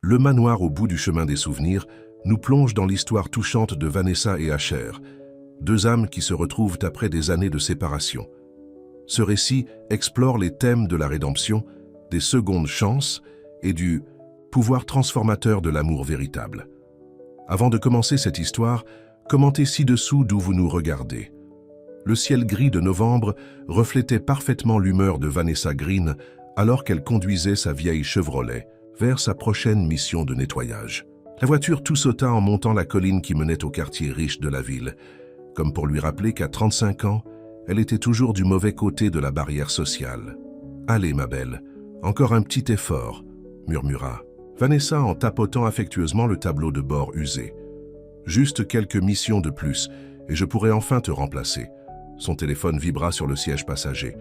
Le manoir au bout du chemin des souvenirs nous plonge dans l'histoire touchante de Vanessa et Asher, deux âmes qui se retrouvent après des années de séparation. Ce récit explore les thèmes de la rédemption, des secondes chances et du pouvoir transformateur de l'amour véritable. Avant de commencer cette histoire, commentez ci-dessous d'où vous nous regardez. Le ciel gris de novembre reflétait parfaitement l'humeur de Vanessa Green alors qu'elle conduisait sa vieille Chevrolet vers sa prochaine mission de nettoyage. La voiture tout sauta en montant la colline qui menait au quartier riche de la ville, comme pour lui rappeler qu'à 35 ans, elle était toujours du mauvais côté de la barrière sociale. « Allez, ma belle, encore un petit effort », murmura Vanessa en tapotant affectueusement le tableau de bord usé. « Juste quelques missions de plus et je pourrai enfin te remplacer. » Son téléphone vibra sur le siège passager.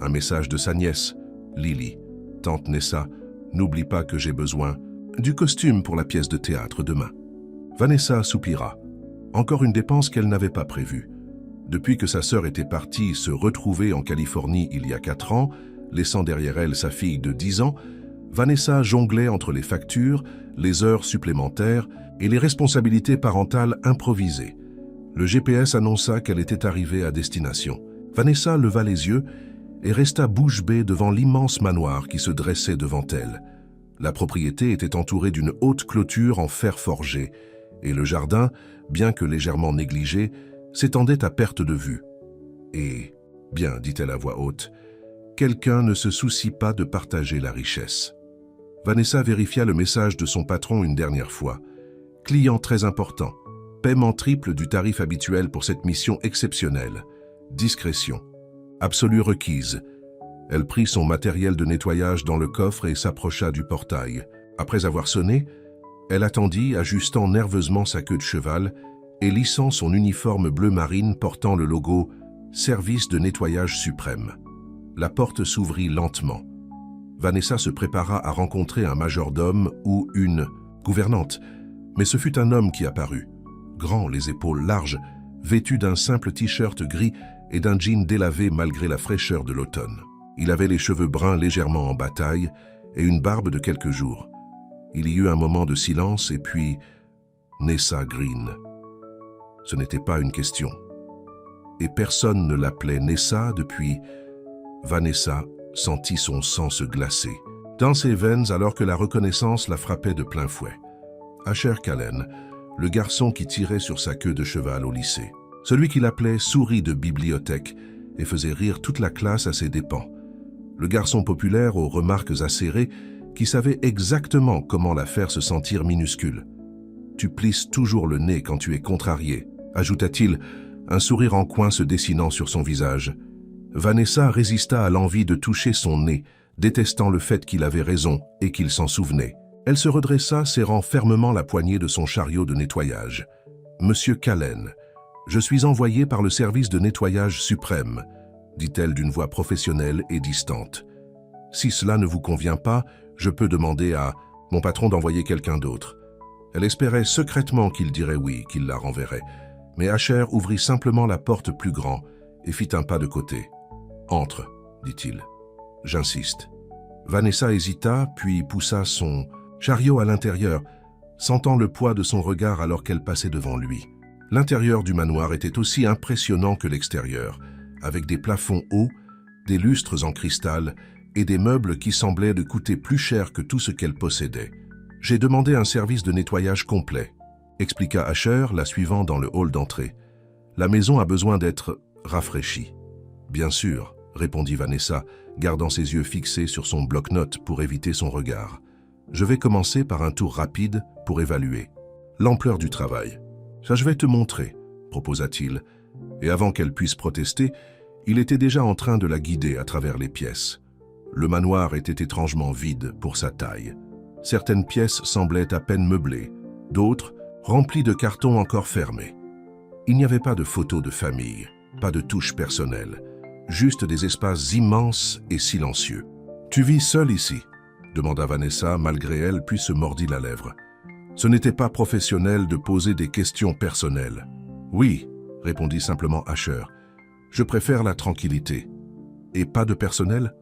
Un message de sa nièce, Lily. « Tante Nessa, n'oublie pas que j'ai besoin du costume pour la pièce de théâtre demain. » Vanessa soupira. Encore une dépense qu'elle n'avait pas prévue. Depuis que sa sœur était partie se retrouver en Californie il y a 4 ans, laissant derrière elle sa fille de 10 ans, Vanessa jonglait entre les factures, les heures supplémentaires et les responsabilités parentales improvisées. Le GPS annonça qu'elle était arrivée à destination. Vanessa leva les yeux et resta bouche bée devant l'immense manoir qui se dressait devant elle. La propriété était entourée d'une haute clôture en fer forgé, et le jardin, bien que légèrement négligé, s'étendait à perte de vue. « Et, bien, dit-elle à voix haute, quelqu'un ne se soucie pas de partager la richesse. » Vanessa vérifia le message de son patron une dernière fois. « Client très important. Paiement triple du tarif habituel pour cette mission exceptionnelle. Discrétion. Absolue requise. » Elle prit son matériel de nettoyage dans le coffre et s'approcha du portail. Après avoir sonné, elle attendit, ajustant nerveusement sa queue de cheval et lissant son uniforme bleu marine portant le logo « Service de nettoyage suprême ». La porte s'ouvrit lentement. Vanessa se prépara à rencontrer un majordome ou une gouvernante, mais ce fut un homme qui apparut. Grand, les épaules larges, vêtu d'un simple t-shirt gris et d'un jean délavé malgré la fraîcheur de l'automne. Il avait les cheveux bruns légèrement en bataille et une barbe de quelques jours. Il y eut un moment de silence et puis Nessa Green. Ce n'était pas une question. Et personne ne l'appelait Nessa depuis... Vanessa sentit son sang se glacer dans ses veines alors que la reconnaissance la frappait de plein fouet. Asher Callen, le garçon qui tirait sur sa queue de cheval au lycée. Celui qui l'appelait souris de bibliothèque et faisait rire toute la classe à ses dépens. Le garçon populaire aux remarques acérées qui savait exactement comment la faire se sentir minuscule. « Tu plisses toujours le nez quand tu es contrarié », ajouta-t-il, un sourire en coin se dessinant sur son visage. Vanessa résista à l'envie de toucher son nez, détestant le fait qu'il avait raison et qu'il s'en souvenait. Elle se redressa, serrant fermement la poignée de son chariot de nettoyage. « Monsieur Callen, je suis envoyé par le service de nettoyage suprême, » dit-elle d'une voix professionnelle et distante. « Si cela ne vous convient pas, je peux demander à mon patron d'envoyer quelqu'un d'autre. » Elle espérait secrètement qu'il dirait oui, qu'il la renverrait. Mais Asher ouvrit simplement la porte plus grand et fit un pas de côté. « Entre, » dit-il. « J'insiste. » Vanessa hésita, puis poussa son chariot à l'intérieur, sentant le poids de son regard alors qu'elle passait devant lui. L'intérieur du manoir était aussi impressionnant que l'extérieur, avec des plafonds hauts, des lustres en cristal et des meubles qui semblaient de coûter plus cher que tout ce qu'elle possédait. « J'ai demandé un service de nettoyage complet », expliqua Asher, la suivant dans le hall d'entrée. « La maison a besoin d'être rafraîchie. »« Bien sûr », répondit Vanessa, gardant ses yeux fixés sur son bloc-notes pour éviter son regard. « Je vais commencer par un tour rapide pour évaluer l'ampleur du travail. »« Ça, je vais te montrer », proposa-t-il, et avant qu'elle puisse protester, il était déjà en train de la guider à travers les pièces. Le manoir était étrangement vide pour sa taille. Certaines pièces semblaient à peine meublées, d'autres remplies de cartons encore fermés. Il n'y avait pas de photos de famille, pas de touches personnelles, juste des espaces immenses et silencieux. « Tu vis seule ici ?» demanda Vanessa, malgré elle, puis se mordit la lèvre. Ce n'était pas professionnel de poser des questions personnelles. « Oui », répondit simplement Asher. « Je préfère la tranquillité. »« Et pas de personnel ?»«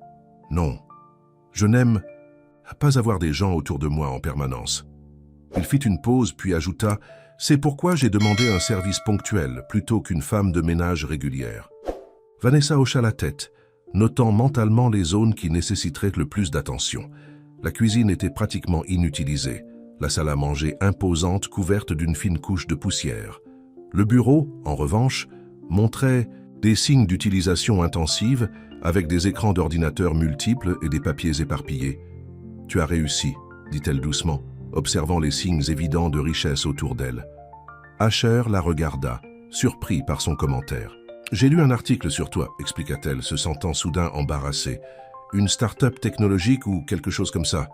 Non. Je n'aime pas avoir des gens autour de moi en permanence. » Il fit une pause puis ajouta « C'est pourquoi j'ai demandé un service ponctuel plutôt qu'une femme de ménage régulière. » Vanessa hocha la tête, notant mentalement les zones qui nécessiteraient le plus d'attention. La cuisine était pratiquement inutilisée, la salle à manger imposante couverte d'une fine couche de poussière. Le bureau, en revanche, montrait des signes d'utilisation intensive avec des écrans d'ordinateur multiples et des papiers éparpillés. « Tu as réussi », dit-elle doucement, observant les signes évidents de richesse autour d'elle. Asher la regarda, surpris par son commentaire. « J'ai lu un article sur toi », expliqua-t-elle, se sentant soudain embarrassée. « Une start-up technologique ou quelque chose comme ça. »«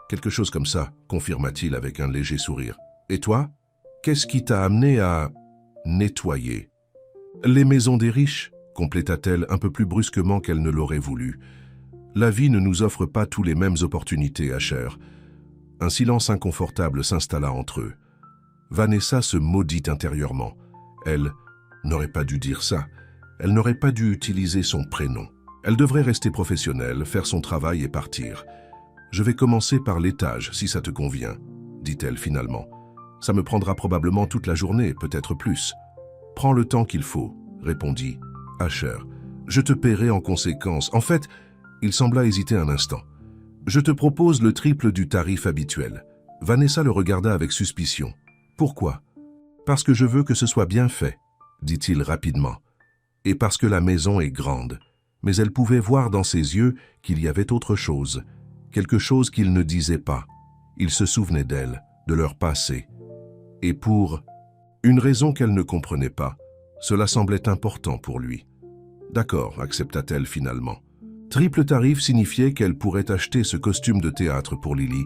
Quelque chose comme ça », confirma-t-il avec un léger sourire. « Et toi, qu'est-ce qui t'a amené à nettoyer ?»« Les maisons des riches », compléta-t-elle un peu plus brusquement qu'elle ne l'aurait voulu. « La vie ne nous offre pas tous les mêmes opportunités, Asher. » Un silence inconfortable s'installa entre eux. Vanessa se maudit intérieurement. Elle n'aurait pas dû dire ça. Elle n'aurait pas dû utiliser son prénom. Elle devrait rester professionnelle, faire son travail et partir. « Je vais commencer par l'étage, si ça te convient, » dit-elle finalement. « Ça me prendra probablement toute la journée, peut-être plus. »« Prends le temps qu'il faut, » répondit Asher. « Je te paierai en conséquence. En fait, il sembla hésiter un instant. « Je te propose le triple du tarif habituel. » Vanessa le regarda avec suspicion. « Pourquoi ?»« Parce que je veux que ce soit bien fait, » dit-il rapidement. « Et parce que la maison est grande. » Mais elle pouvait voir dans ses yeux qu'il y avait autre chose, quelque chose qu'il ne disait pas. Il se souvenait d'elle, de leur passé. Et pour une raison qu'elle ne comprenait pas, cela semblait important pour lui. « D'accord », accepta-t-elle finalement. Triple tarif signifiait qu'elle pourrait acheter ce costume de théâtre pour Lily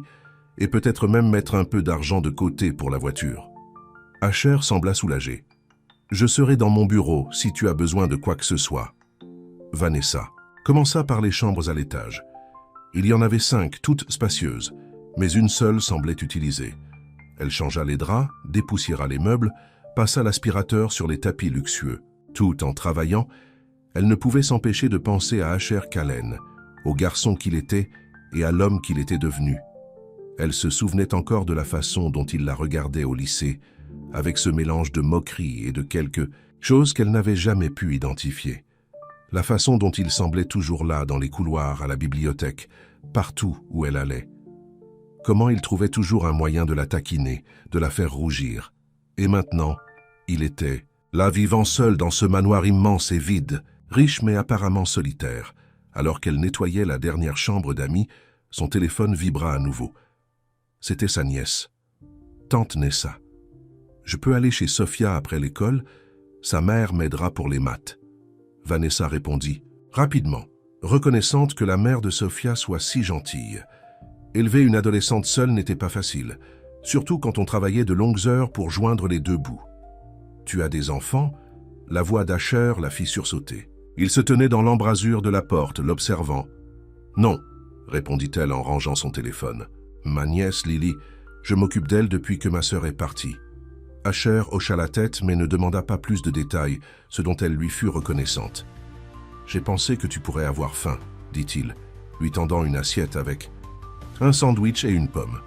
et peut-être même mettre un peu d'argent de côté pour la voiture. Asher sembla soulagé. « Je serai dans mon bureau si tu as besoin de quoi que ce soit. » Vanessa commença par les chambres à l'étage. Il y en avait 5, toutes spacieuses, mais une seule semblait utilisée. Elle changea les draps, dépoussiéra les meubles, passa l'aspirateur sur les tapis luxueux. Tout en travaillant, elle ne pouvait s'empêcher de penser à Asher Callen, au garçon qu'il était et à l'homme qu'il était devenu. Elle se souvenait encore de la façon dont il la regardait au lycée, avec ce mélange de moquerie et de quelque chose qu'elle n'avait jamais pu identifier. La façon dont il semblait toujours là, dans les couloirs, à la bibliothèque, partout où elle allait. Comment il trouvait toujours un moyen de la taquiner, de la faire rougir. Et maintenant, il était là vivant seul dans ce manoir immense et vide, riche mais apparemment solitaire. Alors qu'elle nettoyait la dernière chambre d'amis, son téléphone vibra à nouveau. C'était sa nièce, tante Nessa. « Je peux aller chez Sophia après l'école, sa mère m'aidera pour les maths. » Vanessa répondit, rapidement, reconnaissante que la mère de Sophia soit si gentille. Élever une adolescente seule n'était pas facile, surtout quand on travaillait de longues heures pour joindre les deux bouts. « Tu as des enfants ?» La voix d'Asher la fit sursauter. Il se tenait dans l'embrasure de la porte, l'observant. « Non, » répondit-elle en rangeant son téléphone. « Ma nièce, Lily, je m'occupe d'elle depuis que ma sœur est partie. » Asher hocha la tête mais ne demanda pas plus de détails, ce dont elle lui fut reconnaissante. « J'ai pensé que tu pourrais avoir faim, » dit-il, lui tendant une assiette avec un sandwich et une pomme.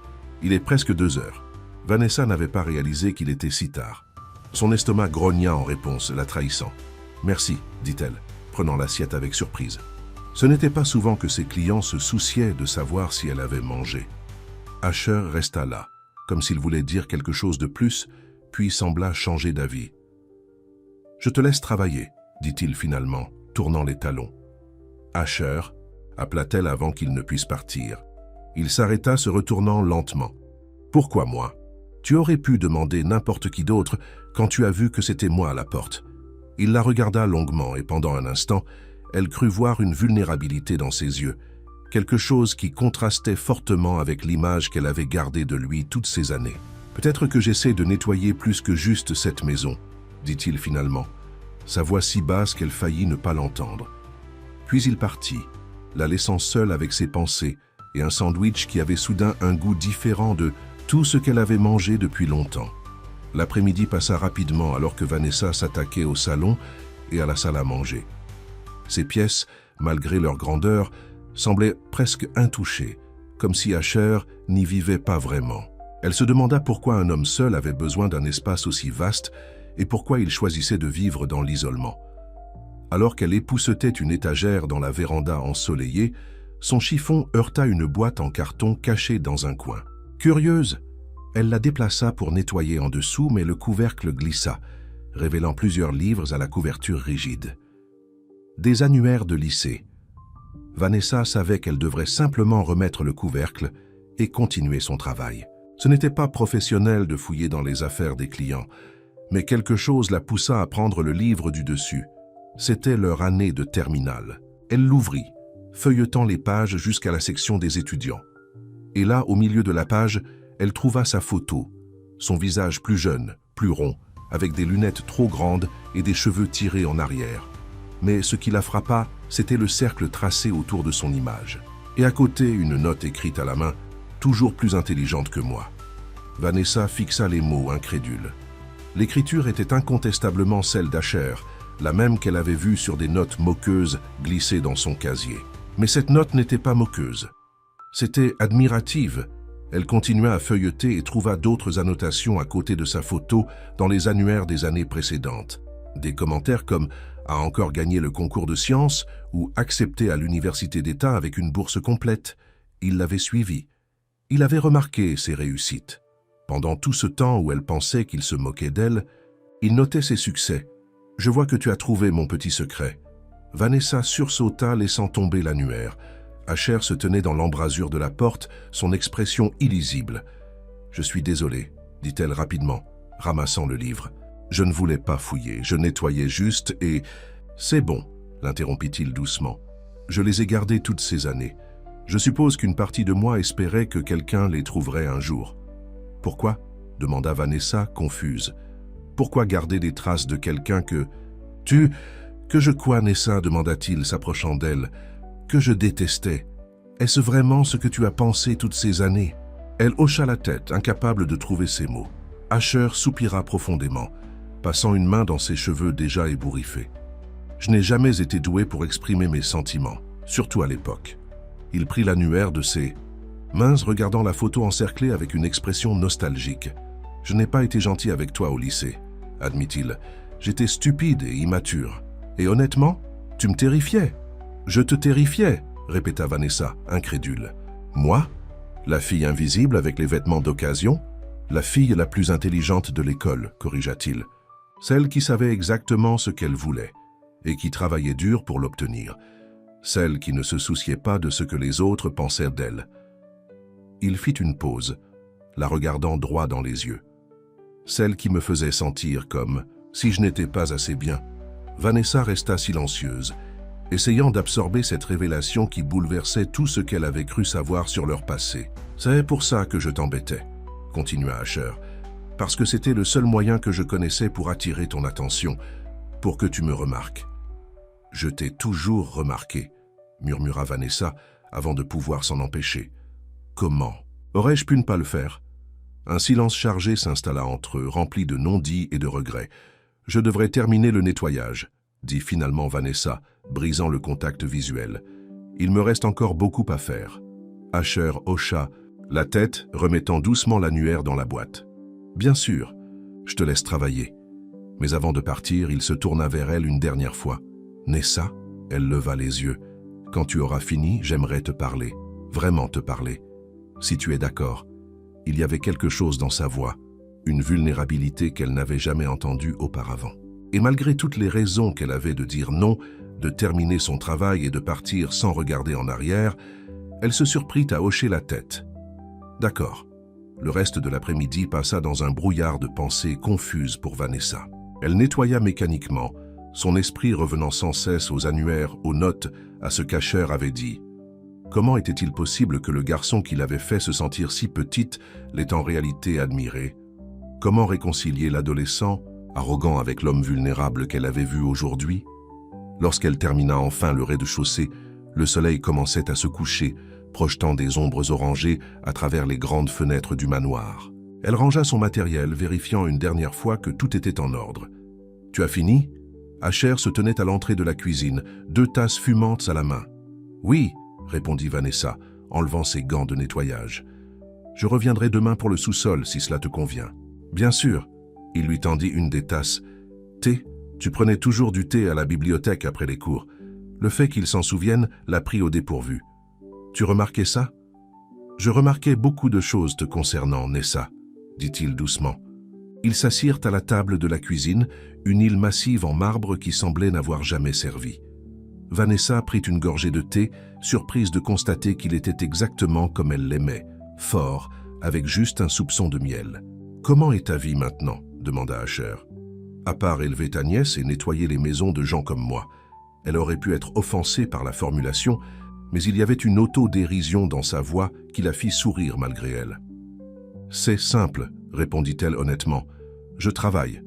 Il est presque 2 heures. Vanessa n'avait pas réalisé qu'il était si tard. Son estomac grogna en réponse, la trahissant. « Merci, » dit-elle, prenant l'assiette avec surprise. Ce n'était pas souvent que ses clients se souciaient de savoir si elle avait mangé. Asher resta là, comme s'il voulait dire quelque chose de plus, puis sembla changer d'avis. « Je te laisse travailler, » dit-il finalement, tournant les talons. « Asher » appela-t-elle avant qu'il ne puisse partir. Il s'arrêta, se retournant lentement. « Pourquoi moi ? Tu aurais pu demander n'importe qui d'autre quand tu as vu que c'était moi à la porte. » Il la regarda longuement et pendant un instant, elle crut voir une vulnérabilité dans ses yeux, quelque chose qui contrastait fortement avec l'image qu'elle avait gardée de lui toutes ces années. « Peut-être que j'essaie de nettoyer plus que juste cette maison, » dit-il finalement, sa voix si basse qu'elle faillit ne pas l'entendre. Puis il partit, la laissant seule avec ses pensées et un sandwich qui avait soudain un goût différent de tout ce qu'elle avait mangé depuis longtemps. L'après-midi passa rapidement alors que Vanessa s'attaquait au salon et à la salle à manger. Ces pièces, malgré leur grandeur, semblaient presque intouchées, comme si Asher n'y vivait pas vraiment. Elle se demanda pourquoi un homme seul avait besoin d'un espace aussi vaste et pourquoi il choisissait de vivre dans l'isolement. Alors qu'elle époussetait une étagère dans la véranda ensoleillée, son chiffon heurta une boîte en carton cachée dans un coin. Curieuse, elle la déplaça pour nettoyer en dessous, mais le couvercle glissa, révélant plusieurs livres à la couverture rigide. Des annuaires de lycée. Vanessa savait qu'elle devrait simplement remettre le couvercle et continuer son travail. Ce n'était pas professionnel de fouiller dans les affaires des clients, mais quelque chose la poussa à prendre le livre du dessus. C'était leur année de terminale. Elle l'ouvrit, feuilletant les pages jusqu'à la section des étudiants. Et là, au milieu de la page, elle trouva sa photo, son visage plus jeune, plus rond, avec des lunettes trop grandes et des cheveux tirés en arrière. Mais ce qui la frappa, c'était le cercle tracé autour de son image. Et à côté, une note écrite à la main, toujours plus intelligente que moi. Vanessa fixa les mots, incrédule. L'écriture était incontestablement celle d'Asher, la même qu'elle avait vue sur des notes moqueuses glissées dans son casier. Mais cette note n'était pas moqueuse. C'était admirative. Elle continua à feuilleter et trouva d'autres annotations à côté de sa photo dans les annuaires des années précédentes. Des commentaires comme « a encore gagné le concours de sciences » ou « accepté à l'université d'État avec une bourse complète ». Il l'avait suivi. Il avait remarqué ses réussites. Pendant tout ce temps où elle pensait qu'il se moquait d'elle, il notait ses succès. « Je vois que tu as trouvé mon petit secret. » Vanessa sursauta, laissant tomber l'annuaire. Asher se tenait dans l'embrasure de la porte, son expression illisible. « Je suis désolée, » dit-elle rapidement, ramassant le livre. « Je ne voulais pas fouiller, je nettoyais juste et... »« C'est bon, » l'interrompit-il doucement. « Je les ai gardés toutes ces années. Je suppose qu'une partie de moi espérait que quelqu'un les trouverait un jour. »« Pourquoi ?» demanda Vanessa, confuse. « Pourquoi garder des traces de quelqu'un que... »« Que je quoi, Nessa ?» demanda-t-il, s'approchant d'elle. « Que je détestais. Est-ce vraiment ce que tu as pensé toutes ces années ?» Elle hocha la tête, incapable de trouver ses mots. Asher soupira profondément, passant une main dans ses cheveux déjà ébouriffés. « Je n'ai jamais été doué pour exprimer mes sentiments, surtout à l'époque. » Il prit l'annuaire de ses mains, regardant la photo encerclée avec une expression nostalgique. « Je n'ai pas été gentil avec toi au lycée, » admit-il. « J'étais stupide et immature. Et honnêtement, tu me terrifiais. »« Je te terrifiais, » répéta Vanessa, incrédule. « Moi ? La fille invisible avec les vêtements d'occasion ? La fille la plus intelligente de l'école, corrigea-t-il. Celle qui savait exactement ce qu'elle voulait et qui travaillait dur pour l'obtenir. Celle qui ne se souciait pas de ce que les autres pensèrent d'elle. » Il fit une pause, la regardant droit dans les yeux. Celle qui me faisait sentir comme si je n'étais pas assez bien. Vanessa resta silencieuse, essayant d'absorber cette révélation qui bouleversait tout ce qu'elle avait cru savoir sur leur passé. « C'est pour ça que je t'embêtais, » continua Asher, « parce que c'était le seul moyen que je connaissais pour attirer ton attention, pour que tu me remarques. »« Je t'ai toujours remarqué, » murmura Vanessa, avant de pouvoir s'en empêcher. « Comment ? Aurais-je pu ne pas le faire ?» Un silence chargé s'installa entre eux, rempli de non-dits et de regrets. « Je devrais terminer le nettoyage, » dit finalement Vanessa, brisant le contact visuel. « Il me reste encore beaucoup à faire. » Asher hocha la tête, remettant doucement l'annuaire dans la boîte. « Bien sûr, je te laisse travailler. » Mais avant de partir, il se tourna vers elle une dernière fois. « Nessa ?» Elle leva les yeux. « Quand tu auras fini, j'aimerais te parler. Vraiment te parler. Si tu es d'accord. » Il y avait quelque chose dans sa voix, une vulnérabilité qu'elle n'avait jamais entendue auparavant. Et malgré toutes les raisons qu'elle avait de dire non, de terminer son travail et de partir sans regarder en arrière, elle se surprit à hocher la tête. D'accord. Le reste de l'après-midi passa dans un brouillard de pensées confuses pour Vanessa. Elle nettoya mécaniquement, son esprit revenant sans cesse aux annuaires, aux notes, à ce qu'Asher avait dit. Comment était-il possible que le garçon qui l'avait fait se sentir si petite l'ait en réalité admirée? Comment réconcilier l'adolescent, arrogant avec l'homme vulnérable qu'elle avait vu aujourd'hui? Lorsqu'elle termina enfin le rez-de-chaussée, le soleil commençait à se coucher, projetant des ombres orangées à travers les grandes fenêtres du manoir. Elle rangea son matériel, vérifiant une dernière fois que tout était en ordre. « Tu as fini ?» Asher se tenait à l'entrée de la cuisine, 2 tasses fumantes à la main. « Oui », répondit Vanessa, enlevant ses gants de nettoyage. « Je reviendrai demain pour le sous-sol, si cela te convient. » « Bien sûr. » Il lui tendit une des tasses. « Thé, tu prenais toujours du thé à la bibliothèque après les cours. » Le fait qu'il s'en souvienne l'a pris au dépourvu. « Tu remarquais ça ?»« Je remarquais beaucoup de choses te concernant, Nessa, » dit-il doucement. Ils s'assirent à la table de la cuisine, une île massive en marbre qui semblait n'avoir jamais servi. Vanessa prit une gorgée de thé, surprise de constater qu'il était exactement comme elle l'aimait, fort, avec juste un soupçon de miel. « Comment est ta vie maintenant ?» demanda Asher. « À part élever ta nièce et nettoyer les maisons de gens comme moi. » Elle aurait pu être offensée par la formulation, mais il y avait une auto-dérision dans sa voix qui la fit sourire malgré elle. « C'est simple, » répondit-elle honnêtement. « Je travaille.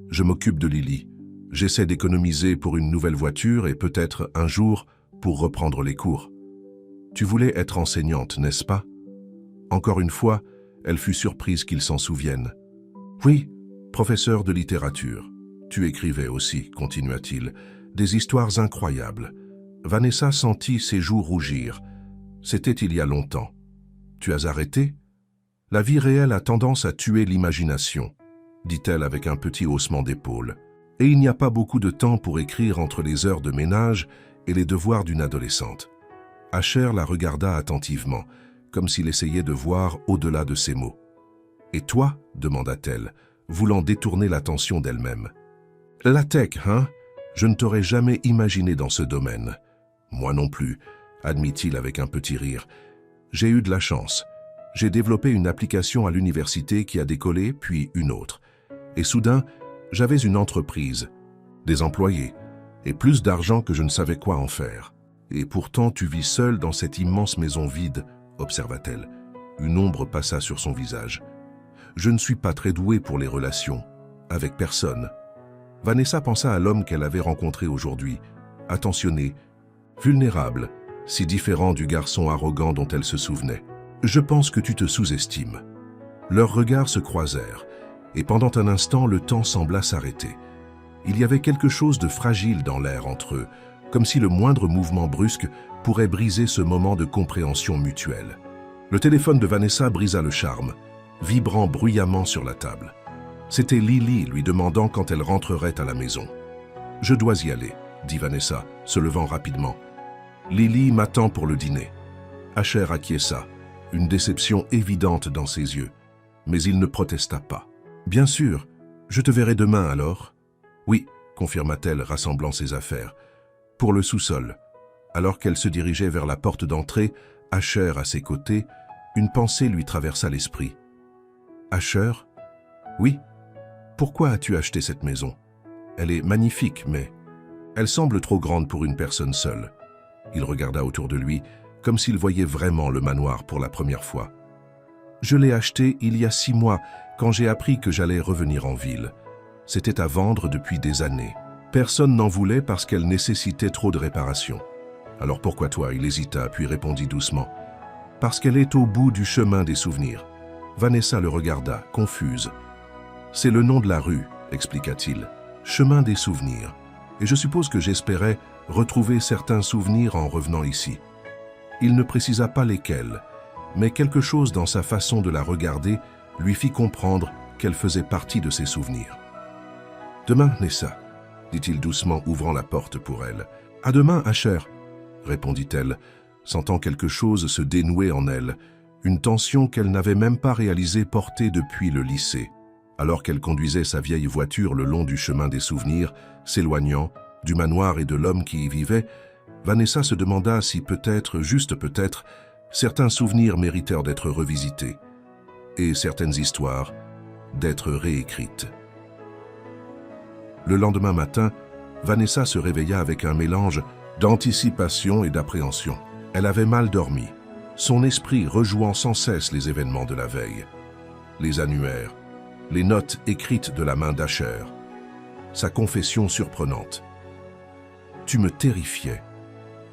Je m'occupe de Lily. J'essaie d'économiser pour une nouvelle voiture et peut-être un jour pour reprendre les cours. Tu voulais être enseignante, n'est-ce pas ?» Encore une fois, elle fut surprise qu'il s'en souvienne. « Oui, professeur de littérature. Tu écrivais aussi, continua-t-il, des histoires incroyables. » Vanessa sentit ses joues rougir. C'était il y a longtemps. « Tu as arrêté ? La vie réelle a tendance à tuer l'imagination, dit-elle avec un petit haussement d'épaule. Et il n'y a pas beaucoup de temps pour écrire entre les heures de ménage et les devoirs d'une adolescente. » Asher la regarda attentivement, comme s'il essayait de voir au-delà de ses mots. « Et toi ?» demanda-t-elle, voulant détourner l'attention d'elle-même. « La tech, hein ? Je ne t'aurais jamais imaginé dans ce domaine. »« Moi non plus, » admit-il avec un petit rire. « J'ai eu de la chance. J'ai développé une application à l'université qui a décollé, puis une autre. Et soudain, j'avais une entreprise, des employés, et plus d'argent que je ne savais quoi en faire. Et pourtant, tu vis seule dans cette immense maison vide, observa-t-elle. Une ombre passa sur son visage. Je ne suis pas très douée pour les relations, avec personne. Vanessa pensa à l'homme qu'elle avait rencontré aujourd'hui, attentionné, vulnérable, si différent du garçon arrogant dont elle se souvenait. Je pense que tu te sous-estimes. Leurs regards se croisèrent, et pendant un instant, le temps sembla s'arrêter. Il y avait quelque chose de fragile dans l'air entre eux, comme si le moindre mouvement brusque pourrait briser ce moment de compréhension mutuelle. Le téléphone de Vanessa brisa le charme, vibrant bruyamment sur la table. C'était Lily lui demandant quand elle rentrerait à la maison. « Je dois y aller, » dit Vanessa, se levant rapidement. « Lily m'attend pour le dîner. » Asher acquiesça, une déception évidente dans ses yeux, mais il ne protesta pas. « Bien sûr, je te verrai demain alors. »« Oui, » confirma-t-elle, rassemblant ses affaires. « Pour le sous-sol. » Alors qu'elle se dirigeait vers la porte d'entrée, Asher à ses côtés, une pensée lui traversa l'esprit. « Asher ? Oui. Pourquoi as-tu acheté cette maison ? Elle est magnifique, mais elle semble trop grande pour une personne seule. » Il regarda autour de lui, comme s'il voyait vraiment le manoir pour la première fois. « Je l'ai acheté il y a 6 mois, quand j'ai appris que j'allais revenir en ville. C'était à vendre depuis des années. Personne n'en voulait parce qu'elle nécessitait trop de réparations. Alors pourquoi toi ?» Il hésita, puis répondit doucement. « Parce qu'elle est au bout du chemin des souvenirs. » Vanessa le regarda, confuse. « C'est le nom de la rue, » expliqua-t-il. « Chemin des souvenirs. Et je suppose que j'espérais retrouver certains souvenirs en revenant ici. » Il ne précisa pas lesquels, mais quelque chose dans sa façon de la regarder lui fit comprendre qu'elle faisait partie de ses souvenirs. « Demain, Nessa, » dit-il doucement, ouvrant la porte pour elle. « À demain, Asher, » répondit-elle, sentant quelque chose se dénouer en elle, une tension qu'elle n'avait même pas réalisé porter depuis le lycée. Alors qu'elle conduisait sa vieille voiture le long du chemin des souvenirs, s'éloignant du manoir et de l'homme qui y vivait, Vanessa se demanda si peut-être, juste peut-être, certains souvenirs méritèrent d'être revisités, et certaines histoires d'être réécrites. Le lendemain matin, Vanessa se réveilla avec un mélange d'anticipation et d'appréhension. Elle avait mal dormi, son esprit rejouant sans cesse les événements de la veille. Les annuaires, les notes écrites de la main d'Asher, sa confession surprenante. « Tu me terrifiais ».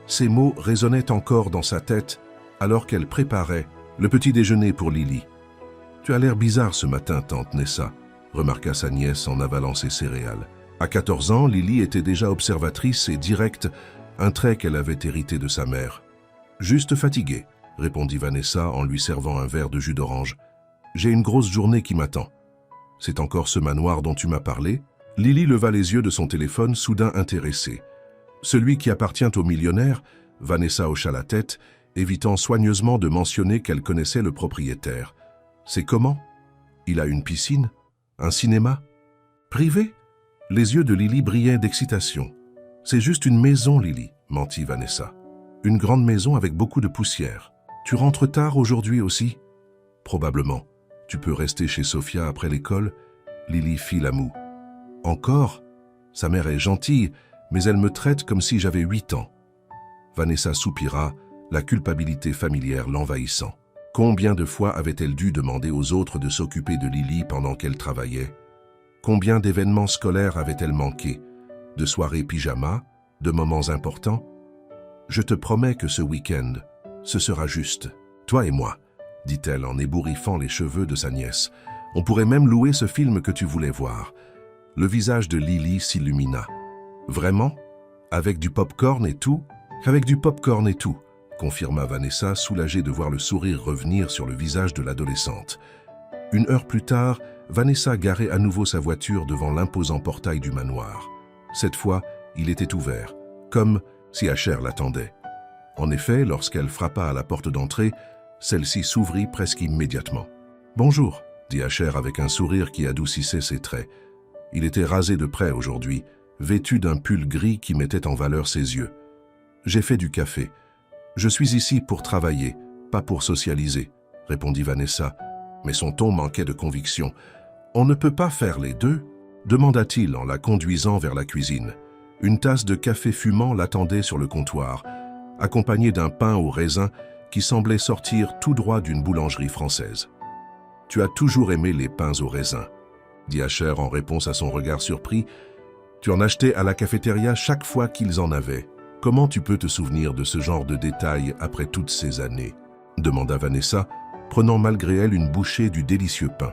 Ces mots résonnaient encore dans sa tête alors qu'elle préparait le petit déjeuner pour Lily. « Tu as l'air bizarre ce matin, tante Nessa », remarqua sa nièce en avalant ses céréales. À 14 ans, Lily était déjà observatrice et directe, un trait qu'elle avait hérité de sa mère. « Juste fatiguée », répondit Vanessa en lui servant un verre de jus d'orange. « J'ai une grosse journée qui m'attend. »« C'est encore ce manoir dont tu m'as parlé ?» Lily leva les yeux de son téléphone, soudain intéressée. « Celui qui appartient au millionnaire ?» Vanessa hocha la tête, évitant soigneusement de mentionner qu'elle connaissait le propriétaire. « C'est comment? Il a une piscine? Un cinéma? Privé ?» Les yeux de Lily brillaient d'excitation. « C'est juste une maison, Lily, » mentit Vanessa. « Une grande maison avec beaucoup de poussière. Tu rentres tard aujourd'hui aussi? » « Probablement. Tu peux rester chez Sophia après l'école ?» Lily fit la moue. « Encore? Sa mère est gentille, mais elle me traite comme si j'avais 8 ans. » Vanessa soupira, la culpabilité familière l'envahissant. Combien de fois avait-elle dû demander aux autres de s'occuper de Lily pendant qu'elle travaillait? Combien d'événements scolaires avait-elle manqué? De soirées pyjama? De moments importants? « Je te promets que ce week-end, ce sera juste. Toi et moi, » dit-elle en ébouriffant les cheveux de sa nièce. « On pourrait même louer ce film que tu voulais voir. » Le visage de Lily s'illumina. « Vraiment? Avec du pop-corn et tout? » « Avec du pop-corn et tout, » confirma Vanessa, soulagée de voir le sourire revenir sur le visage de l'adolescente. Une heure plus tard, Vanessa garait à nouveau sa voiture devant l'imposant portail du manoir. Cette fois, il était ouvert, comme si Asher l'attendait. En effet, lorsqu'elle frappa à la porte d'entrée, celle-ci s'ouvrit presque immédiatement. « Bonjour », dit Asher avec un sourire qui adoucissait ses traits. Il était rasé de près aujourd'hui, vêtu d'un pull gris qui mettait en valeur ses yeux. « J'ai fait du café. Je suis ici pour travailler, pas pour socialiser, » répondit Vanessa, mais son ton manquait de conviction. « On ne peut pas faire les deux ?» demanda-t-il en la conduisant vers la cuisine. Une tasse de café fumant l'attendait sur le comptoir, accompagnée d'un pain au raisin qui semblait sortir tout droit d'une boulangerie française. « Tu as toujours aimé les pains au raisin, » dit Asher en réponse à son regard surpris. « Tu en achetais à la cafétéria chaque fois qu'ils en avaient. Comment tu peux te souvenir de ce genre de détails après toutes ces années ?» demanda Vanessa, prenant malgré elle une bouchée du délicieux pain.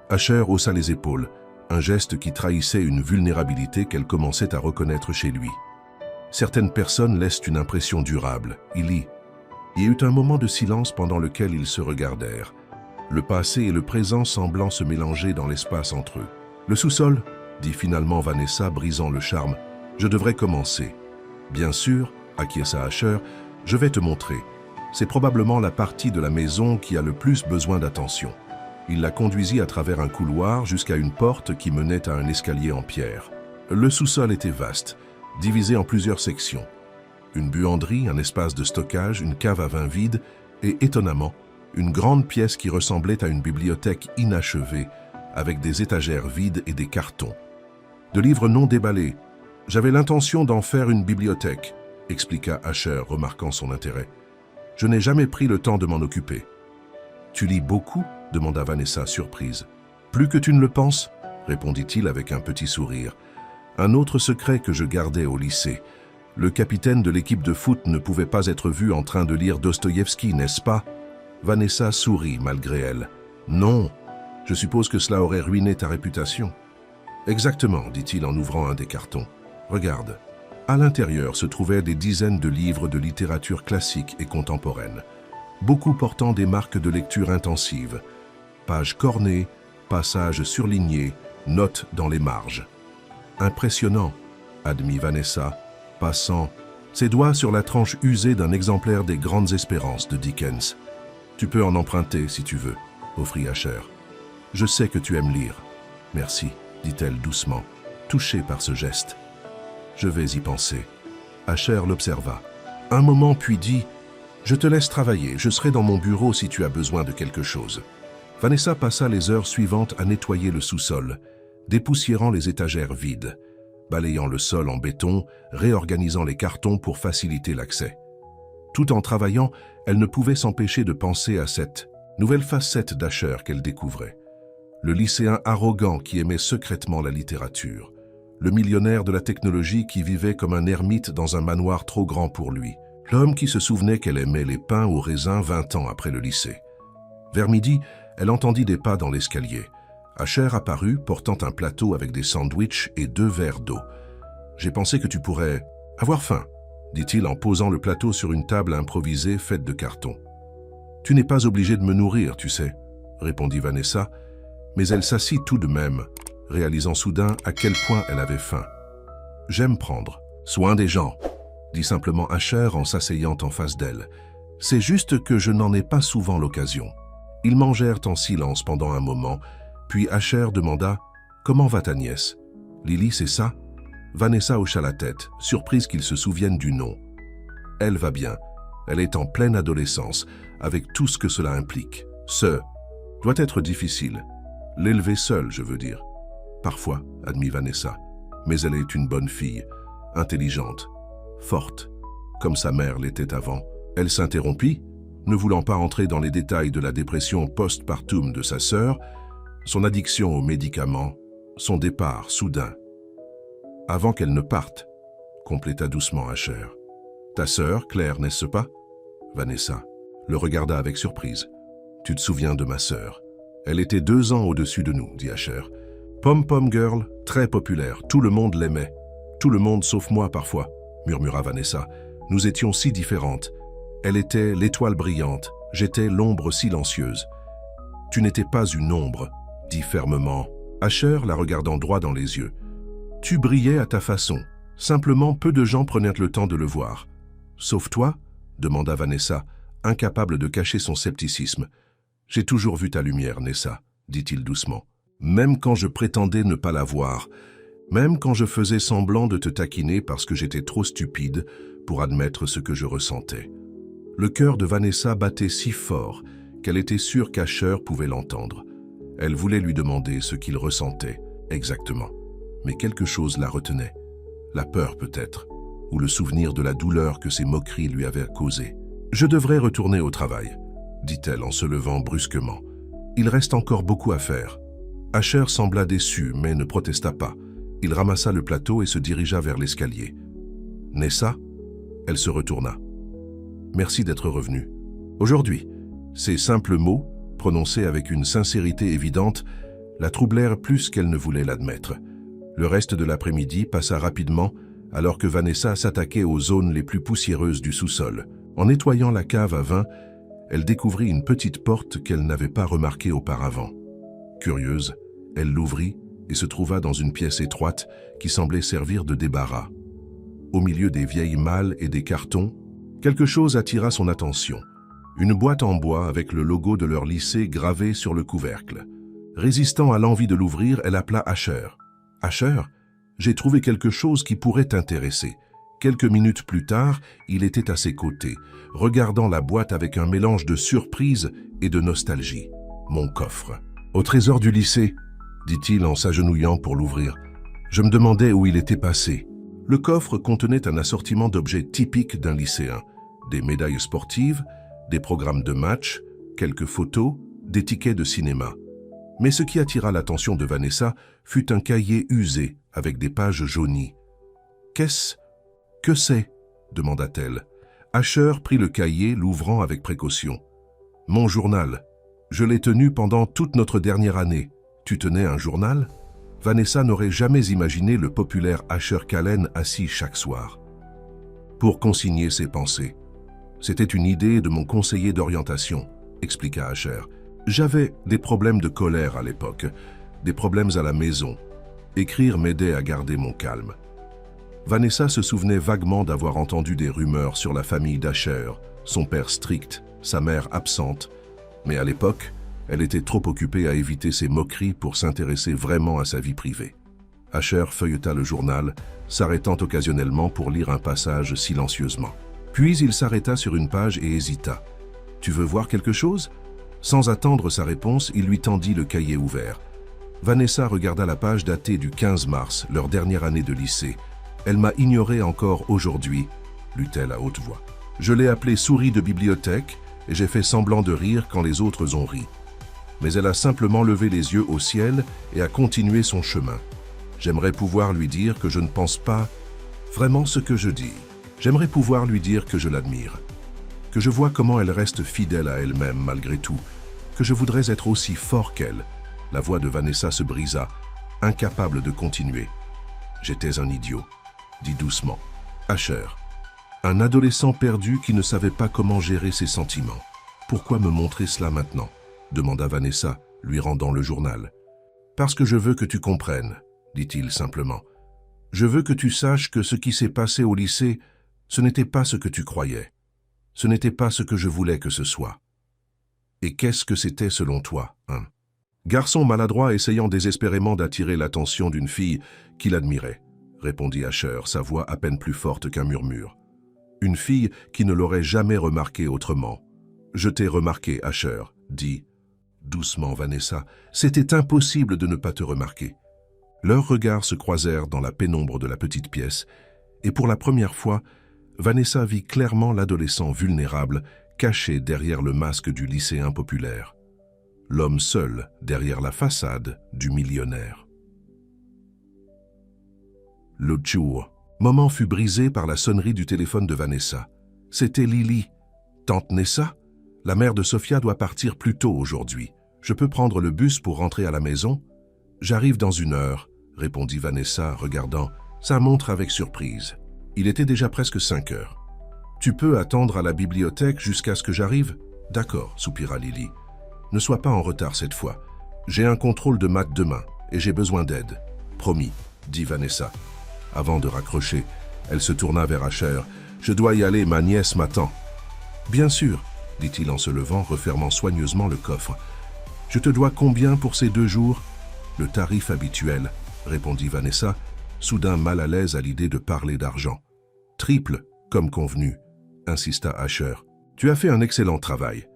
Asher haussa les épaules, un geste qui trahissait une vulnérabilité qu'elle commençait à reconnaître chez lui. Certaines personnes laissent une impression durable. Il y eut un moment de silence pendant lequel ils se regardèrent, le passé et le présent semblant se mélanger dans l'espace entre eux. « Le sous-sol » dit finalement Vanessa, brisant le charme. « Je devrais commencer. » « Bien sûr, » acquiesça Asher, « je vais te montrer. C'est probablement la partie de la maison qui a le plus besoin d'attention. » Il la conduisit à travers un couloir jusqu'à une porte qui menait à un escalier en pierre. Le sous-sol était vaste, divisé en plusieurs sections. Une buanderie, un espace de stockage, une cave à vin vide et, étonnamment, une grande pièce qui ressemblait à une bibliothèque inachevée, avec des étagères vides et des cartons. De livres non déballés. « J'avais l'intention d'en faire une bibliothèque », expliqua Asher, remarquant son intérêt. « Je n'ai jamais pris le temps de m'en occuper. »« Tu lis beaucoup ?» demanda Vanessa, surprise. « Plus que tu ne le penses ?» répondit-il avec un petit sourire. « Un autre secret que je gardais au lycée. Le capitaine de l'équipe de foot ne pouvait pas être vu en train de lire Dostoïevski, n'est-ce pas ?» Vanessa sourit malgré elle. « Non, je suppose que cela aurait ruiné ta réputation. »« Exactement, » dit-il en ouvrant un des cartons. « Regarde. » À l'intérieur se trouvaient des dizaines de livres de littérature classique et contemporaine, beaucoup portant des marques de lecture intensive. Pages cornées, passages surlignés, notes dans les marges. « Impressionnant, » admit Vanessa, passant ses doigts sur la tranche usée d'un exemplaire des Grandes Espérances de Dickens. « Tu peux en emprunter si tu veux, » offrit Asher. « Je sais que tu aimes lire. »« Merci, » dit-elle doucement, touchée par ce geste. « Je vais y penser. » Asher l'observa. Un moment puis dit « Je te laisse travailler, je serai dans mon bureau si tu as besoin de quelque chose. » Vanessa passa les heures suivantes à nettoyer le sous-sol, dépoussiérant les étagères vides, balayant le sol en béton, réorganisant les cartons pour faciliter l'accès. Tout en travaillant, elle ne pouvait s'empêcher de penser à cette nouvelle facette d'Asher qu'elle découvrait. Le lycéen arrogant qui aimait secrètement la littérature. Le millionnaire de la technologie qui vivait comme un ermite dans un manoir trop grand pour lui. L'homme qui se souvenait qu'elle aimait les pains au raisin 20 ans après le lycée. Vers midi, elle entendit des pas dans l'escalier. Asher apparut, portant un plateau avec des sandwichs et 2 verres d'eau. « J'ai pensé que tu pourrais avoir faim, » dit-il en posant le plateau sur une table improvisée faite de carton. Tu n'es pas obligé de me nourrir, tu sais, répondit Vanessa, mais elle s'assit tout de même, réalisant soudain à quel point elle avait faim. J'aime prendre soin des gens, dit simplement Asher en s'asseyant en face d'elle. C'est juste que je n'en ai pas souvent l'occasion. Ils mangèrent en silence pendant un moment, puis Asher demanda « Comment va ta nièce ?»« Lily, c'est ça ?» Vanessa hocha la tête, surprise qu'il se souvienne du nom. « Elle va bien. Elle est en pleine adolescence, avec tout ce que cela implique. Ce doit être difficile. L'élever seule, je veux dire. » « Parfois, admit Vanessa, mais elle est une bonne fille, intelligente, forte, comme sa mère l'était avant. » Elle s'interrompit, ne voulant pas entrer dans les détails de la dépression post-partum de sa sœur, son addiction aux médicaments, son départ soudain. « Avant qu'elle ne parte, » compléta doucement Asher. « Ta sœur, Claire, n'est-ce pas ?» Vanessa le regarda avec surprise. « Tu te souviens de ma sœur. Elle était 2 ans au-dessus de nous, dit Asher. Pom-pom girl, très populaire, tout le monde l'aimait. Tout le monde sauf moi parfois, murmura Vanessa. Nous étions si différentes. Elle était l'étoile brillante, j'étais l'ombre silencieuse. Tu n'étais pas une ombre, dit fermement Asher, la regardant droit dans les yeux. Tu brillais à ta façon, simplement peu de gens prenaient le temps de le voir. Sauf toi, demanda Vanessa, incapable de cacher son scepticisme. J'ai toujours vu ta lumière, Nessa, dit-il doucement. Même quand je prétendais ne pas la voir, même quand je faisais semblant de te taquiner parce que j'étais trop stupide pour admettre ce que je ressentais. Le cœur de Vanessa battait si fort qu'elle était sûre qu'Asher pouvait l'entendre. Elle voulait lui demander ce qu'il ressentait exactement, mais quelque chose la retenait. La peur peut-être, ou le souvenir de la douleur que ses moqueries lui avaient causée. « Je devrais retourner au travail », dit-elle en se levant brusquement. « Il reste encore beaucoup à faire. » Asher sembla déçu, mais ne protesta pas. Il ramassa le plateau et se dirigea vers l'escalier. « Nessa ?» Elle se retourna. « Merci d'être revenue. Aujourd'hui, ces simples mots, prononcés avec une sincérité évidente, la troublèrent plus qu'elle ne voulait l'admettre. Le reste de l'après-midi passa rapidement alors que Vanessa s'attaquait aux zones les plus poussiéreuses du sous-sol. En nettoyant la cave à vin, elle découvrit une petite porte qu'elle n'avait pas remarquée auparavant. Curieuse, elle l'ouvrit et se trouva dans une pièce étroite qui semblait servir de débarras. Au milieu des vieilles malles et des cartons, quelque chose attira son attention. Une boîte en bois avec le logo de leur lycée gravé sur le couvercle. Résistant à l'envie de l'ouvrir, elle appela Asher. « Asher, j'ai trouvé quelque chose qui pourrait t'intéresser. » Quelques minutes plus tard, il était à ses côtés, regardant la boîte avec un mélange de surprise et de nostalgie. « Mon coffre. »« Au trésor du lycée, » dit-il en s'agenouillant pour l'ouvrir. Je me demandais où il était passé. Le coffre contenait un assortiment d'objets typiques d'un lycéen. Des médailles sportives, des programmes de match, quelques photos, des tickets de cinéma. Mais ce qui attira l'attention de Vanessa fut un cahier usé avec des pages jaunies. « Qu'est-ce que c'est ?» demanda-t-elle. Asher prit le cahier, l'ouvrant avec précaution. « Mon journal. Je l'ai tenu pendant toute notre dernière année. Tu tenais un journal ?» Vanessa n'aurait jamais imaginé le populaire Asher Callen assis chaque soir pour consigner ses pensées. « C'était une idée de mon conseiller d'orientation, » expliqua Asher. « J'avais des problèmes de colère à l'époque, des problèmes à la maison. Écrire m'aidait à garder mon calme. » Vanessa se souvenait vaguement d'avoir entendu des rumeurs sur la famille d'Asher, son père strict, sa mère absente, mais à l'époque, elle était trop occupée à éviter ses moqueries pour s'intéresser vraiment à sa vie privée. Asher feuilleta le journal, s'arrêtant occasionnellement pour lire un passage silencieusement. Puis il s'arrêta sur une page et hésita. « Tu veux voir quelque chose ?» Sans attendre sa réponse, il lui tendit le cahier ouvert. Vanessa regarda la page datée du 15 mars, leur dernière année de lycée. « Elle m'a ignoré encore aujourd'hui, » lut-elle à haute voix. « Je l'ai appelée souris de bibliothèque et j'ai fait semblant de rire quand les autres ont ri. » Mais elle a simplement levé les yeux au ciel et a continué son chemin. J'aimerais pouvoir lui dire que je ne pense pas vraiment ce que je dis. J'aimerais pouvoir lui dire que je l'admire, que je vois comment elle reste fidèle à elle-même malgré tout, que je voudrais être aussi fort qu'elle. La voix de Vanessa se brisa, incapable de continuer. J'étais un idiot, dit doucement Asher, un adolescent perdu qui ne savait pas comment gérer ses sentiments. Pourquoi me montrer cela maintenant » demanda Vanessa, lui rendant le journal. « Parce que je veux que tu comprennes, » dit-il simplement. « Je veux que tu saches que ce qui s'est passé au lycée, ce n'était pas ce que tu croyais. Ce n'était pas ce que je voulais que ce soit. » « Et qu'est-ce que c'était selon toi, hein ?» Garçon maladroit essayant désespérément d'attirer l'attention d'une fille qu'il admirait, répondit Asher, sa voix à peine plus forte qu'un murmure. Une fille qui ne l'aurait jamais remarqué autrement. « Je t'ai remarqué, Asher, » dit doucement Vanessa. « C'était impossible de ne pas te remarquer. » Leurs regards se croisèrent dans la pénombre de la petite pièce, et pour la première fois, Vanessa vit clairement l'adolescent vulnérable caché derrière le masque du lycéen populaire. L'homme seul derrière la façade du millionnaire. Le moment fut brisé par la sonnerie du téléphone de Vanessa. C'était Lily. « Tante Nessa, la mère de Sophia doit partir plus tôt aujourd'hui. Je peux prendre le bus pour rentrer à la maison ?»« J'arrive dans 1 heure, » répondit Vanessa, regardant sa montre avec surprise. Il était déjà presque 5 heures. « Tu peux attendre à la bibliothèque jusqu'à ce que j'arrive ?»« D'accord, » soupira Lily. « Ne sois pas en retard cette fois. J'ai un contrôle de maths demain et j'ai besoin d'aide. »« Promis, » dit Vanessa. Avant de raccrocher, elle se tourna vers Asher. « Je dois y aller, ma nièce m'attend. »« Bien sûr, » dit-il en se levant, refermant soigneusement le coffre. « Je te dois combien pour ces 2 jours ?»« Le tarif habituel, » répondit Vanessa, soudain mal à l'aise à l'idée de parler d'argent. « Triple, comme convenu, » insista Asher. « Tu as fait un excellent travail. »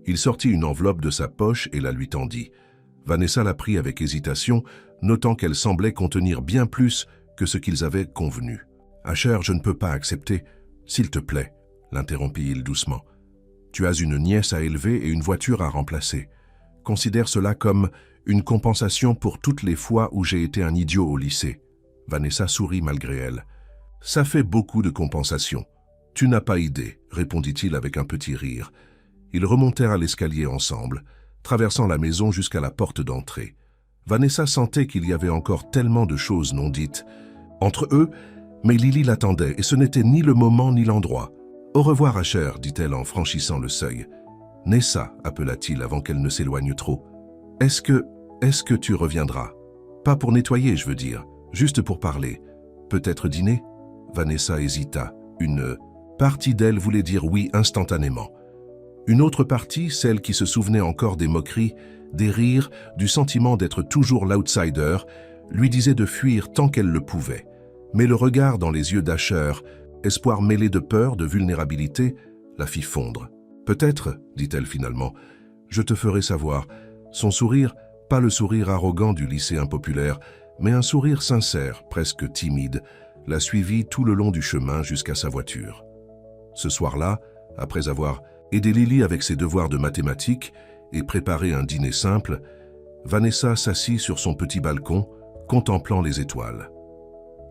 Il sortit une enveloppe de sa poche et la lui tendit. Vanessa la prit avec hésitation, notant qu'elle semblait contenir bien plus que ce qu'ils avaient convenu. « Asher, je ne peux pas accepter. S'il te plaît, » l'interrompit-il doucement. « Tu as une nièce à élever et une voiture à remplacer. Considère cela comme une compensation pour toutes les fois où j'ai été un idiot au lycée. » Vanessa sourit malgré elle. « Ça fait beaucoup de compensation. »« Tu n'as pas idée, » répondit-il avec un petit rire. Ils remontèrent à l'escalier ensemble, traversant la maison jusqu'à la porte d'entrée. Vanessa sentait qu'il y avait encore tellement de choses non dites entre eux, mais Lily l'attendait et ce n'était ni le moment ni l'endroit. « Au revoir, Asher, » dit-elle en franchissant le seuil. « Nessa, » appela-t-il avant qu'elle ne s'éloigne trop. « Est-ce que tu reviendras? Pas pour nettoyer, je veux dire, juste pour parler. Peut-être dîner ?» Vanessa hésita. Une partie d'elle voulait dire oui instantanément. Une autre partie, celle qui se souvenait encore des moqueries, des rires, du sentiment d'être toujours l'outsider, lui disait de fuir tant qu'elle le pouvait. Mais le regard dans les yeux d'Asher, espoir mêlé de peur, de vulnérabilité, la fit fondre. « Peut-être, » dit-elle finalement, « je te ferai savoir. » Son sourire, pas le sourire arrogant du lycéen populaire, mais un sourire sincère, presque timide, la suivit tout le long du chemin jusqu'à sa voiture. Ce soir-là, après avoir aidé Lily avec ses devoirs de mathématiques et préparé un dîner simple, Vanessa s'assit sur son petit balcon, contemplant les étoiles.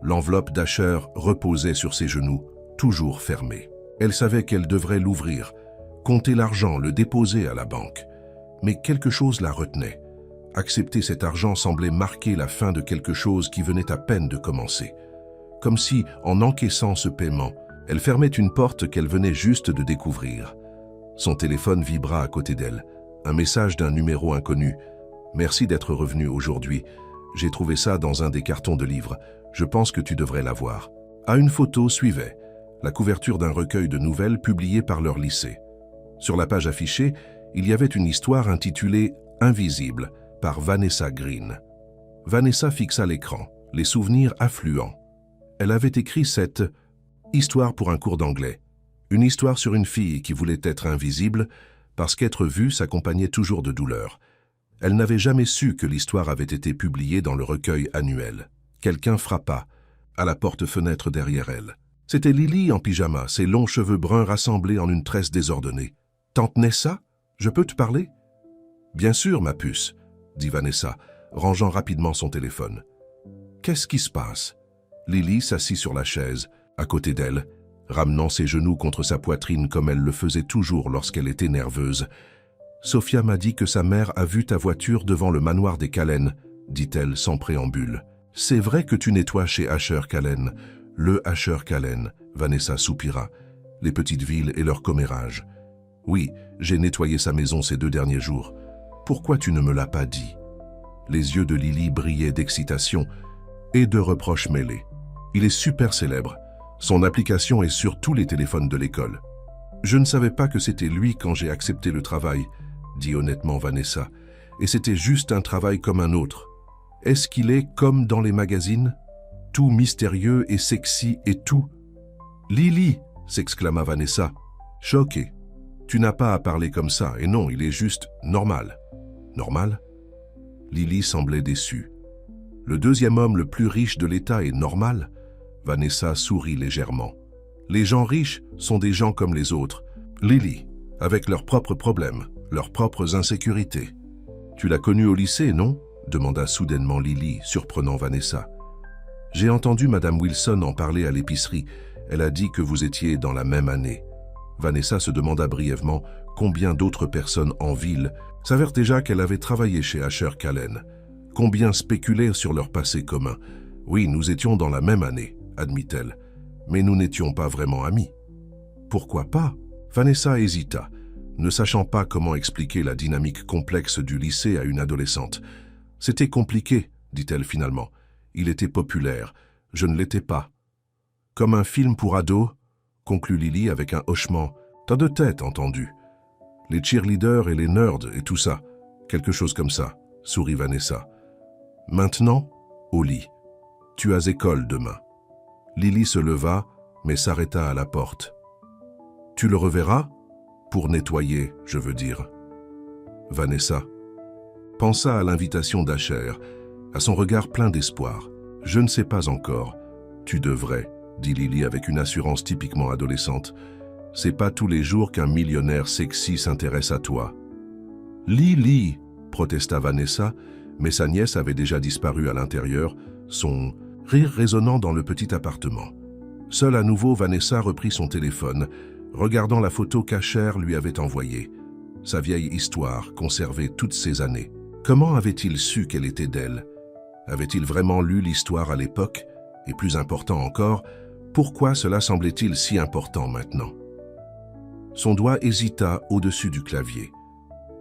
L'enveloppe d'Asher reposait sur ses genoux, toujours fermée. Elle savait qu'elle devrait l'ouvrir, compter l'argent, le déposer à la banque. Mais quelque chose la retenait. Accepter cet argent semblait marquer la fin de quelque chose qui venait à peine de commencer. Comme si, en encaissant ce paiement, elle fermait une porte qu'elle venait juste de découvrir. Son téléphone vibra à côté d'elle. Un message d'un numéro inconnu. « Merci d'être revenu aujourd'hui. J'ai trouvé ça dans un des cartons de livres. Je pense que tu devrais l'avoir. » À une photo suivait la couverture d'un recueil de nouvelles publié par leur lycée. Sur la page affichée, il y avait une histoire intitulée « Invisible » par Vanessa Green. Vanessa fixa l'écran, les souvenirs affluents. Elle avait écrit cette histoire pour un cours d'anglais. Une histoire sur une fille qui voulait être invisible parce qu'être vue s'accompagnait toujours de douleur. Elle n'avait jamais su que l'histoire avait été publiée dans le recueil annuel. Quelqu'un frappa à la porte-fenêtre derrière elle. C'était Lily en pyjama, ses longs cheveux bruns rassemblés en une tresse désordonnée. « Tante Nessa, je peux te parler ?»« Bien sûr, ma puce, » dit Vanessa, rangeant rapidement son téléphone. « Qu'est-ce qui se passe ?» Lily s'assit sur la chaise, à côté d'elle, ramenant ses genoux contre sa poitrine comme elle le faisait toujours lorsqu'elle était nerveuse. « Sophia m'a dit que sa mère a vu ta voiture devant le manoir des Callen, » dit-elle sans préambule. « C'est vrai que tu nettoies chez Asher Callen, le Asher Callen, » Vanessa soupira. « Les petites villes et leurs commérages. »« Oui, J'ai nettoyé sa maison ces 2 derniers jours. Pourquoi tu ne me l'as pas dit ?» Les yeux de Lily brillaient d'excitation et de reproches mêlés. « Il est super célèbre. Son application est sur tous les téléphones de l'école. »« Je ne savais pas que c'était lui quand j'ai accepté le travail, » dit honnêtement Vanessa. « Et c'était juste un travail comme un autre. Est-ce qu'il est comme dans les magazines? Tout mystérieux et sexy et tout. »« Lily !» s'exclama Vanessa, choquée. « Tu n'as pas à parler comme ça, et non, il est juste normal. »« Normal ?» Lily semblait déçue. « Le 2e homme le plus riche de l'État est normal ?» Vanessa sourit légèrement. « Les gens riches sont des gens comme les autres. Lily, avec leurs propres problèmes, leurs propres insécurités. »« Tu l'as connu au lycée, non ?» demanda soudainement Lily, surprenant Vanessa. « J'ai entendu Madame Wilson en parler à l'épicerie. Elle a dit que vous étiez dans la même année. » Vanessa se demanda brièvement combien d'autres personnes en ville savèrent déjà qu'elle avait travaillé chez Asher Callen. Combien spéculaient sur leur passé commun. « Oui, nous étions dans la même année, » admit-elle, « mais nous n'étions pas vraiment amis. »« Pourquoi pas ?» Vanessa hésita, ne sachant pas comment expliquer la dynamique complexe du lycée à une adolescente. « C'était compliqué, » dit-elle finalement. « Il était populaire, je ne l'étais pas. »« Comme un film pour ados ?» conclut Lily avec un hochement. « T'as de tête, entendu. Les cheerleaders et les nerds et tout ça. Quelque chose comme ça, » sourit Vanessa. « Maintenant, au lit. Tu as école demain. » Lily se leva, mais s'arrêta à la porte. « Tu le reverras ? Pour nettoyer, je veux dire. » Vanessa pensa à l'invitation d'Asher, à son regard plein d'espoir. « Je ne sais pas encore. Tu devrais, » dit Lily avec une assurance typiquement adolescente. « C'est pas tous les jours qu'un millionnaire sexy s'intéresse à toi. »« Lily !» protesta Vanessa, mais sa nièce avait déjà disparu à l'intérieur, son rire résonnant dans le petit appartement. Seule à nouveau, Vanessa reprit son téléphone, regardant la photo qu'Asher lui avait envoyée. Sa vieille histoire, conservée toutes ces années. Comment avait-il su qu'elle était d'elle? Avait-il vraiment lu l'histoire à l'époque? Et plus important encore, pourquoi cela semblait-il si important maintenant? Son doigt hésita au-dessus du clavier.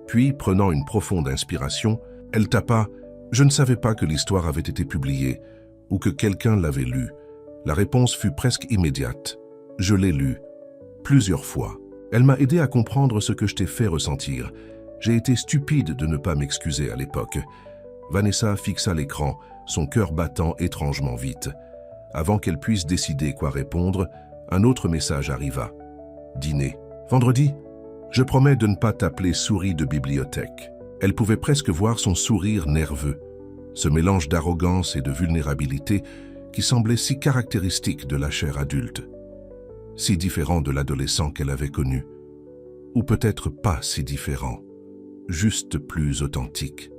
Puis, prenant une profonde inspiration, elle tapa « Je ne savais pas que l'histoire avait été publiée ou que quelqu'un l'avait lue. » La réponse fut presque immédiate. « Je l'ai lue. Plusieurs fois. Elle m'a aidé à comprendre ce que je t'ai fait ressentir. J'ai été stupide de ne pas m'excuser à l'époque. » Vanessa fixa l'écran, son cœur battant étrangement vite. Avant qu'elle puisse décider quoi répondre, un autre message arriva. « Dîner. Vendredi ? Je promets de ne pas t'appeler souris de bibliothèque. » Elle pouvait presque voir son sourire nerveux, ce mélange d'arrogance et de vulnérabilité qui semblait si caractéristique de la chair adulte, si différent de l'adolescent qu'elle avait connu. Ou peut-être pas si différent, juste plus authentique.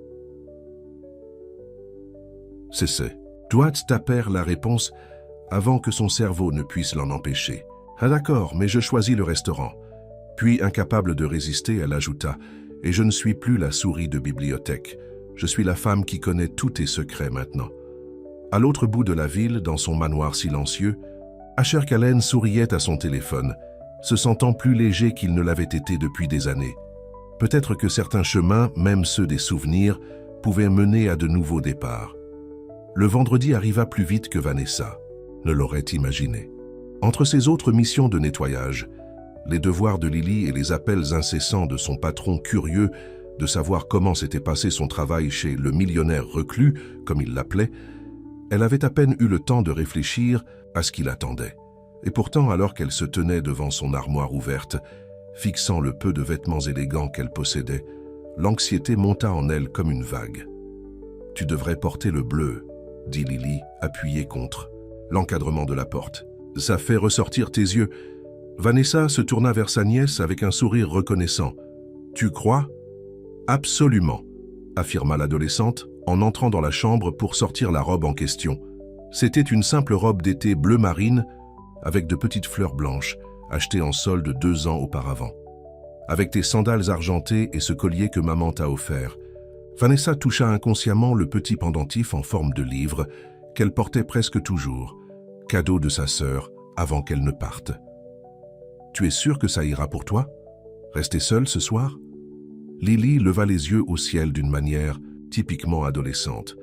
Cessez. Dwight tapèrent la réponse avant que son cerveau ne puisse l'en empêcher. « Ah d'accord, mais je choisis le restaurant. » Puis, incapable de résister, elle ajouta « Et je ne suis plus la souris de bibliothèque. Je suis la femme qui connaît tous tes secrets maintenant. » À l'autre bout de la ville, dans son manoir silencieux, Asher Callen souriait à son téléphone, se sentant plus léger qu'il ne l'avait été depuis des années. Peut-être que certains chemins, même ceux des souvenirs, pouvaient mener à de nouveaux départs. Le vendredi arriva plus vite que Vanessa ne l'aurait imaginé. Entre ses autres missions de nettoyage, les devoirs de Lily et les appels incessants de son patron curieux de savoir comment s'était passé son travail chez le millionnaire reclus, comme il l'appelait, elle avait à peine eu le temps de réfléchir à ce qui l'attendait. Et pourtant, alors qu'elle se tenait devant son armoire ouverte, fixant le peu de vêtements élégants qu'elle possédait, l'anxiété monta en elle comme une vague. « Tu devrais porter le bleu », dit Lily, appuyée contre l'encadrement de la porte. « Ça fait ressortir tes yeux. » Vanessa se tourna vers sa nièce avec un sourire reconnaissant. « Tu crois ?»« Absolument », affirma l'adolescente en entrant dans la chambre pour sortir la robe en question. C'était une simple robe d'été bleu marine avec de petites fleurs blanches, achetée en solde 2 ans auparavant. Avec tes sandales argentées et ce collier que maman t'a offert, Vanessa toucha inconsciemment le petit pendentif en forme de livre qu'elle portait presque toujours, cadeau de sa sœur avant qu'elle ne parte. « Tu es sûre que ça ira pour toi ?» Rester seule ce soir? Lily leva les yeux au ciel d'une manière typiquement adolescente.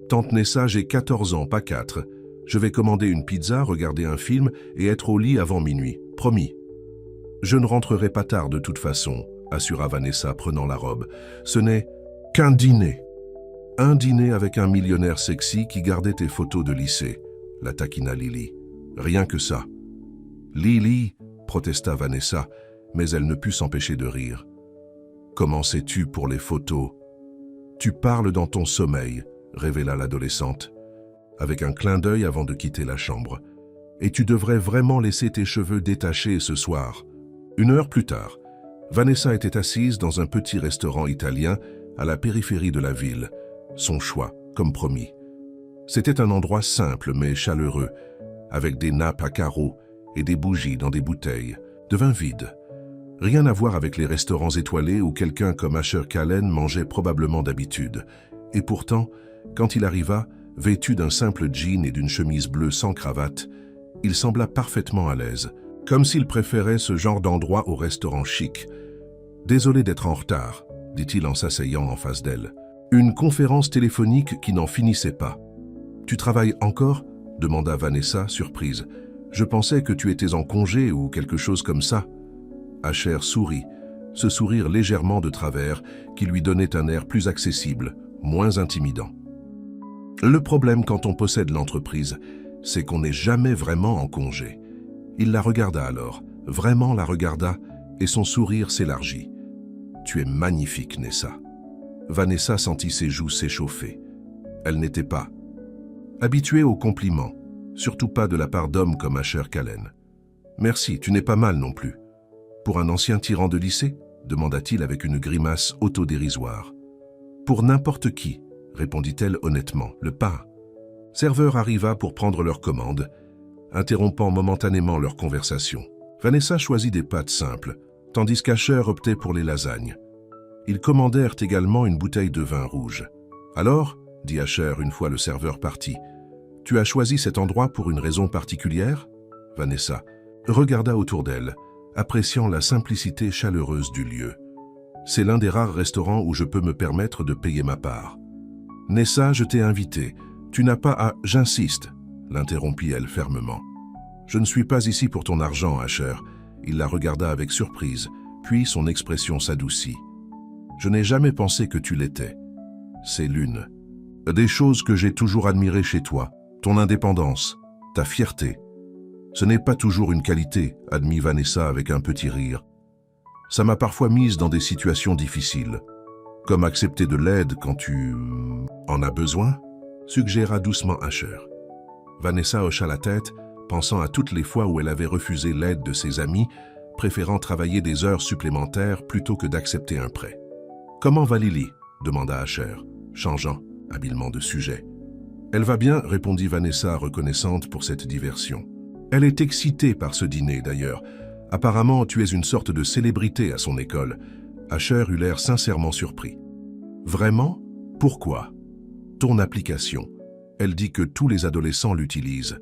Tante Nessa, j'ai 14 ans, pas 4. Je vais commander une pizza, regarder un film et être au lit avant minuit. Promis. Je ne rentrerai pas tard de toute façon, assura Vanessa prenant la robe. Ce n'est qu'un dîner. Un dîner avec un millionnaire sexy qui gardait tes photos de lycée, la taquina Lily. Rien que ça. Lily, protesta Vanessa, mais elle ne put s'empêcher de rire. Comment sais-tu pour les photos? Tu parles dans ton sommeil, révéla l'adolescente, avec un clin d'œil avant de quitter la chambre. Et tu devrais vraiment laisser tes cheveux détachés ce soir. 1 heure plus tard, Vanessa était assise dans un petit restaurant italien à la périphérie de la ville. Son choix, comme promis. C'était un endroit simple mais chaleureux, avec des nappes à carreaux et des bougies dans des bouteilles, de vin vide. Rien à voir avec les restaurants étoilés où quelqu'un comme Asher Callen mangeait probablement d'habitude. Et pourtant, quand il arriva, vêtu d'un simple jean et d'une chemise bleue sans cravate, il sembla parfaitement à l'aise, comme s'il préférait ce genre d'endroit au restaurant chic. « Désolé d'être en retard », dit-il en s'asseyant en face d'elle. Une conférence téléphonique qui n'en finissait pas. « Tu travailles encore ?» demanda Vanessa, surprise. « Je pensais que tu étais en congé ou quelque chose comme ça. » Asher sourit, ce sourire légèrement de travers qui lui donnait un air plus accessible, moins intimidant. Le problème quand on possède l'entreprise, c'est qu'on n'est jamais vraiment en congé. Il la regarda alors, vraiment la regarda, et son sourire s'élargit. « Tu es magnifique, Nessa. » Vanessa sentit ses joues s'échauffer. Elle n'était pas habituée aux compliments, surtout pas de la part d'hommes comme Asher Callen. « Merci, tu n'es pas mal non plus. » « Pour un ancien tyran de lycée ?» demanda-t-il avec une grimace autodérisoire. « Pour n'importe qui, » répondit-elle honnêtement, le pain. Serveur arriva pour prendre leur commande, interrompant momentanément leur conversation. Vanessa choisit des pâtes simples, tandis qu'Asher optait pour les lasagnes. Ils commandèrent également une bouteille de vin rouge. « Alors, » dit Asher une fois le serveur parti, « tu as choisi cet endroit pour une raison particulière ?» Vanessa regarda autour d'elle, appréciant la simplicité chaleureuse du lieu. « C'est l'un des rares restaurants où je peux me permettre de payer ma part. »« Nessa, je t'ai invité. Tu n'as pas à... » « J'insiste, » l'interrompit-elle fermement. « Je ne suis pas ici pour ton argent, Asher. » Il la regarda avec surprise, puis son expression s'adoucit. « Je n'ai jamais pensé que tu l'étais. C'est l'une des choses que j'ai toujours admirées chez toi, ton indépendance, ta fierté. » Ce n'est pas toujours une qualité, admit Vanessa avec un petit rire. Ça m'a parfois mise dans des situations difficiles, comme accepter de l'aide quand tu en as besoin, suggéra doucement Asher. Vanessa hocha la tête, pensant à toutes les fois où elle avait refusé l'aide de ses amis, préférant travailler des heures supplémentaires plutôt que d'accepter un prêt. « Comment va Lily ?» demanda Asher, changeant habilement de sujet. « Elle va bien » répondit Vanessa, reconnaissante pour cette diversion. Elle est excitée par ce dîner, d'ailleurs. Apparemment, tu es une sorte de célébrité à son école. Asher eut l'air sincèrement surpris. Vraiment? Pourquoi? Ton application. Elle dit que tous les adolescents l'utilisent.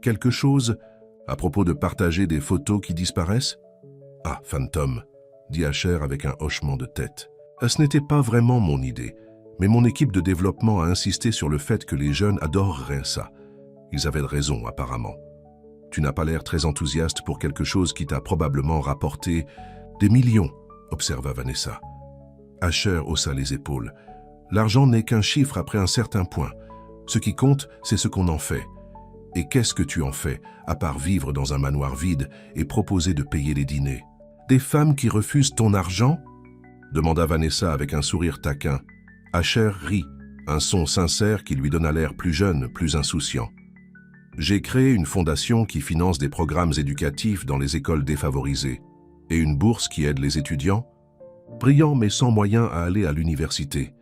Quelque chose à propos de partager des photos qui disparaissent? Ah, Phantom, dit Asher avec un hochement de tête. Ce n'était pas vraiment mon idée, mais mon équipe de développement a insisté sur le fait que les jeunes adoreraient ça. Ils avaient raison, apparemment. Tu n'as pas l'air très enthousiaste pour quelque chose qui t'a probablement rapporté des millions, observa Vanessa. Asher haussa les épaules. L'argent n'est qu'un chiffre après un certain point. Ce qui compte, c'est ce qu'on en fait. Et qu'est-ce que tu en fais, à part vivre dans un manoir vide et proposer de payer les dîners? Des femmes qui refusent ton argent? Demanda Vanessa avec un sourire taquin. Asher rit, un son sincère qui lui donna l'air plus jeune, plus insouciant. J'ai créé une fondation qui finance des programmes éducatifs dans les écoles défavorisées et une bourse qui aide les étudiants, brillants mais sans moyens à aller à l'université.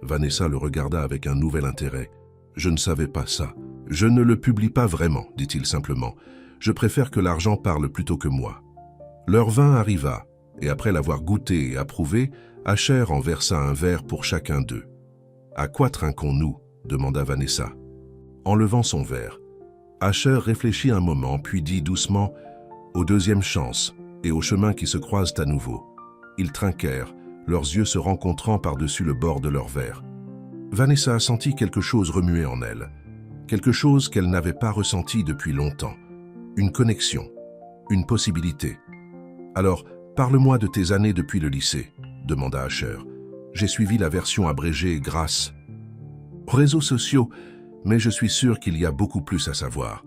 Vanessa le regarda avec un nouvel intérêt. Je ne savais pas ça. Je ne le publie pas vraiment, dit-il simplement. Je préfère que l'argent parle plutôt que moi. Leur vin arriva, et après l'avoir goûté et approuvé, Asher en versa un verre pour chacun d'eux. À quoi trinquons-nous? demanda Vanessa. En levant son verre, Asher réfléchit un moment, puis dit doucement « Aux deuxièmes chances et aux chemins qui se croisent à nouveau. » Ils trinquèrent, leurs yeux se rencontrant par-dessus le bord de leur verre. Vanessa a senti quelque chose remuer en elle. Quelque chose qu'elle n'avait pas ressenti depuis longtemps. Une connexion, une possibilité. « Alors, parle-moi de tes années depuis le lycée », demanda Asher. « J'ai suivi la version abrégée grâce aux réseaux sociaux, mais je suis sûr qu'il y a beaucoup plus à savoir. »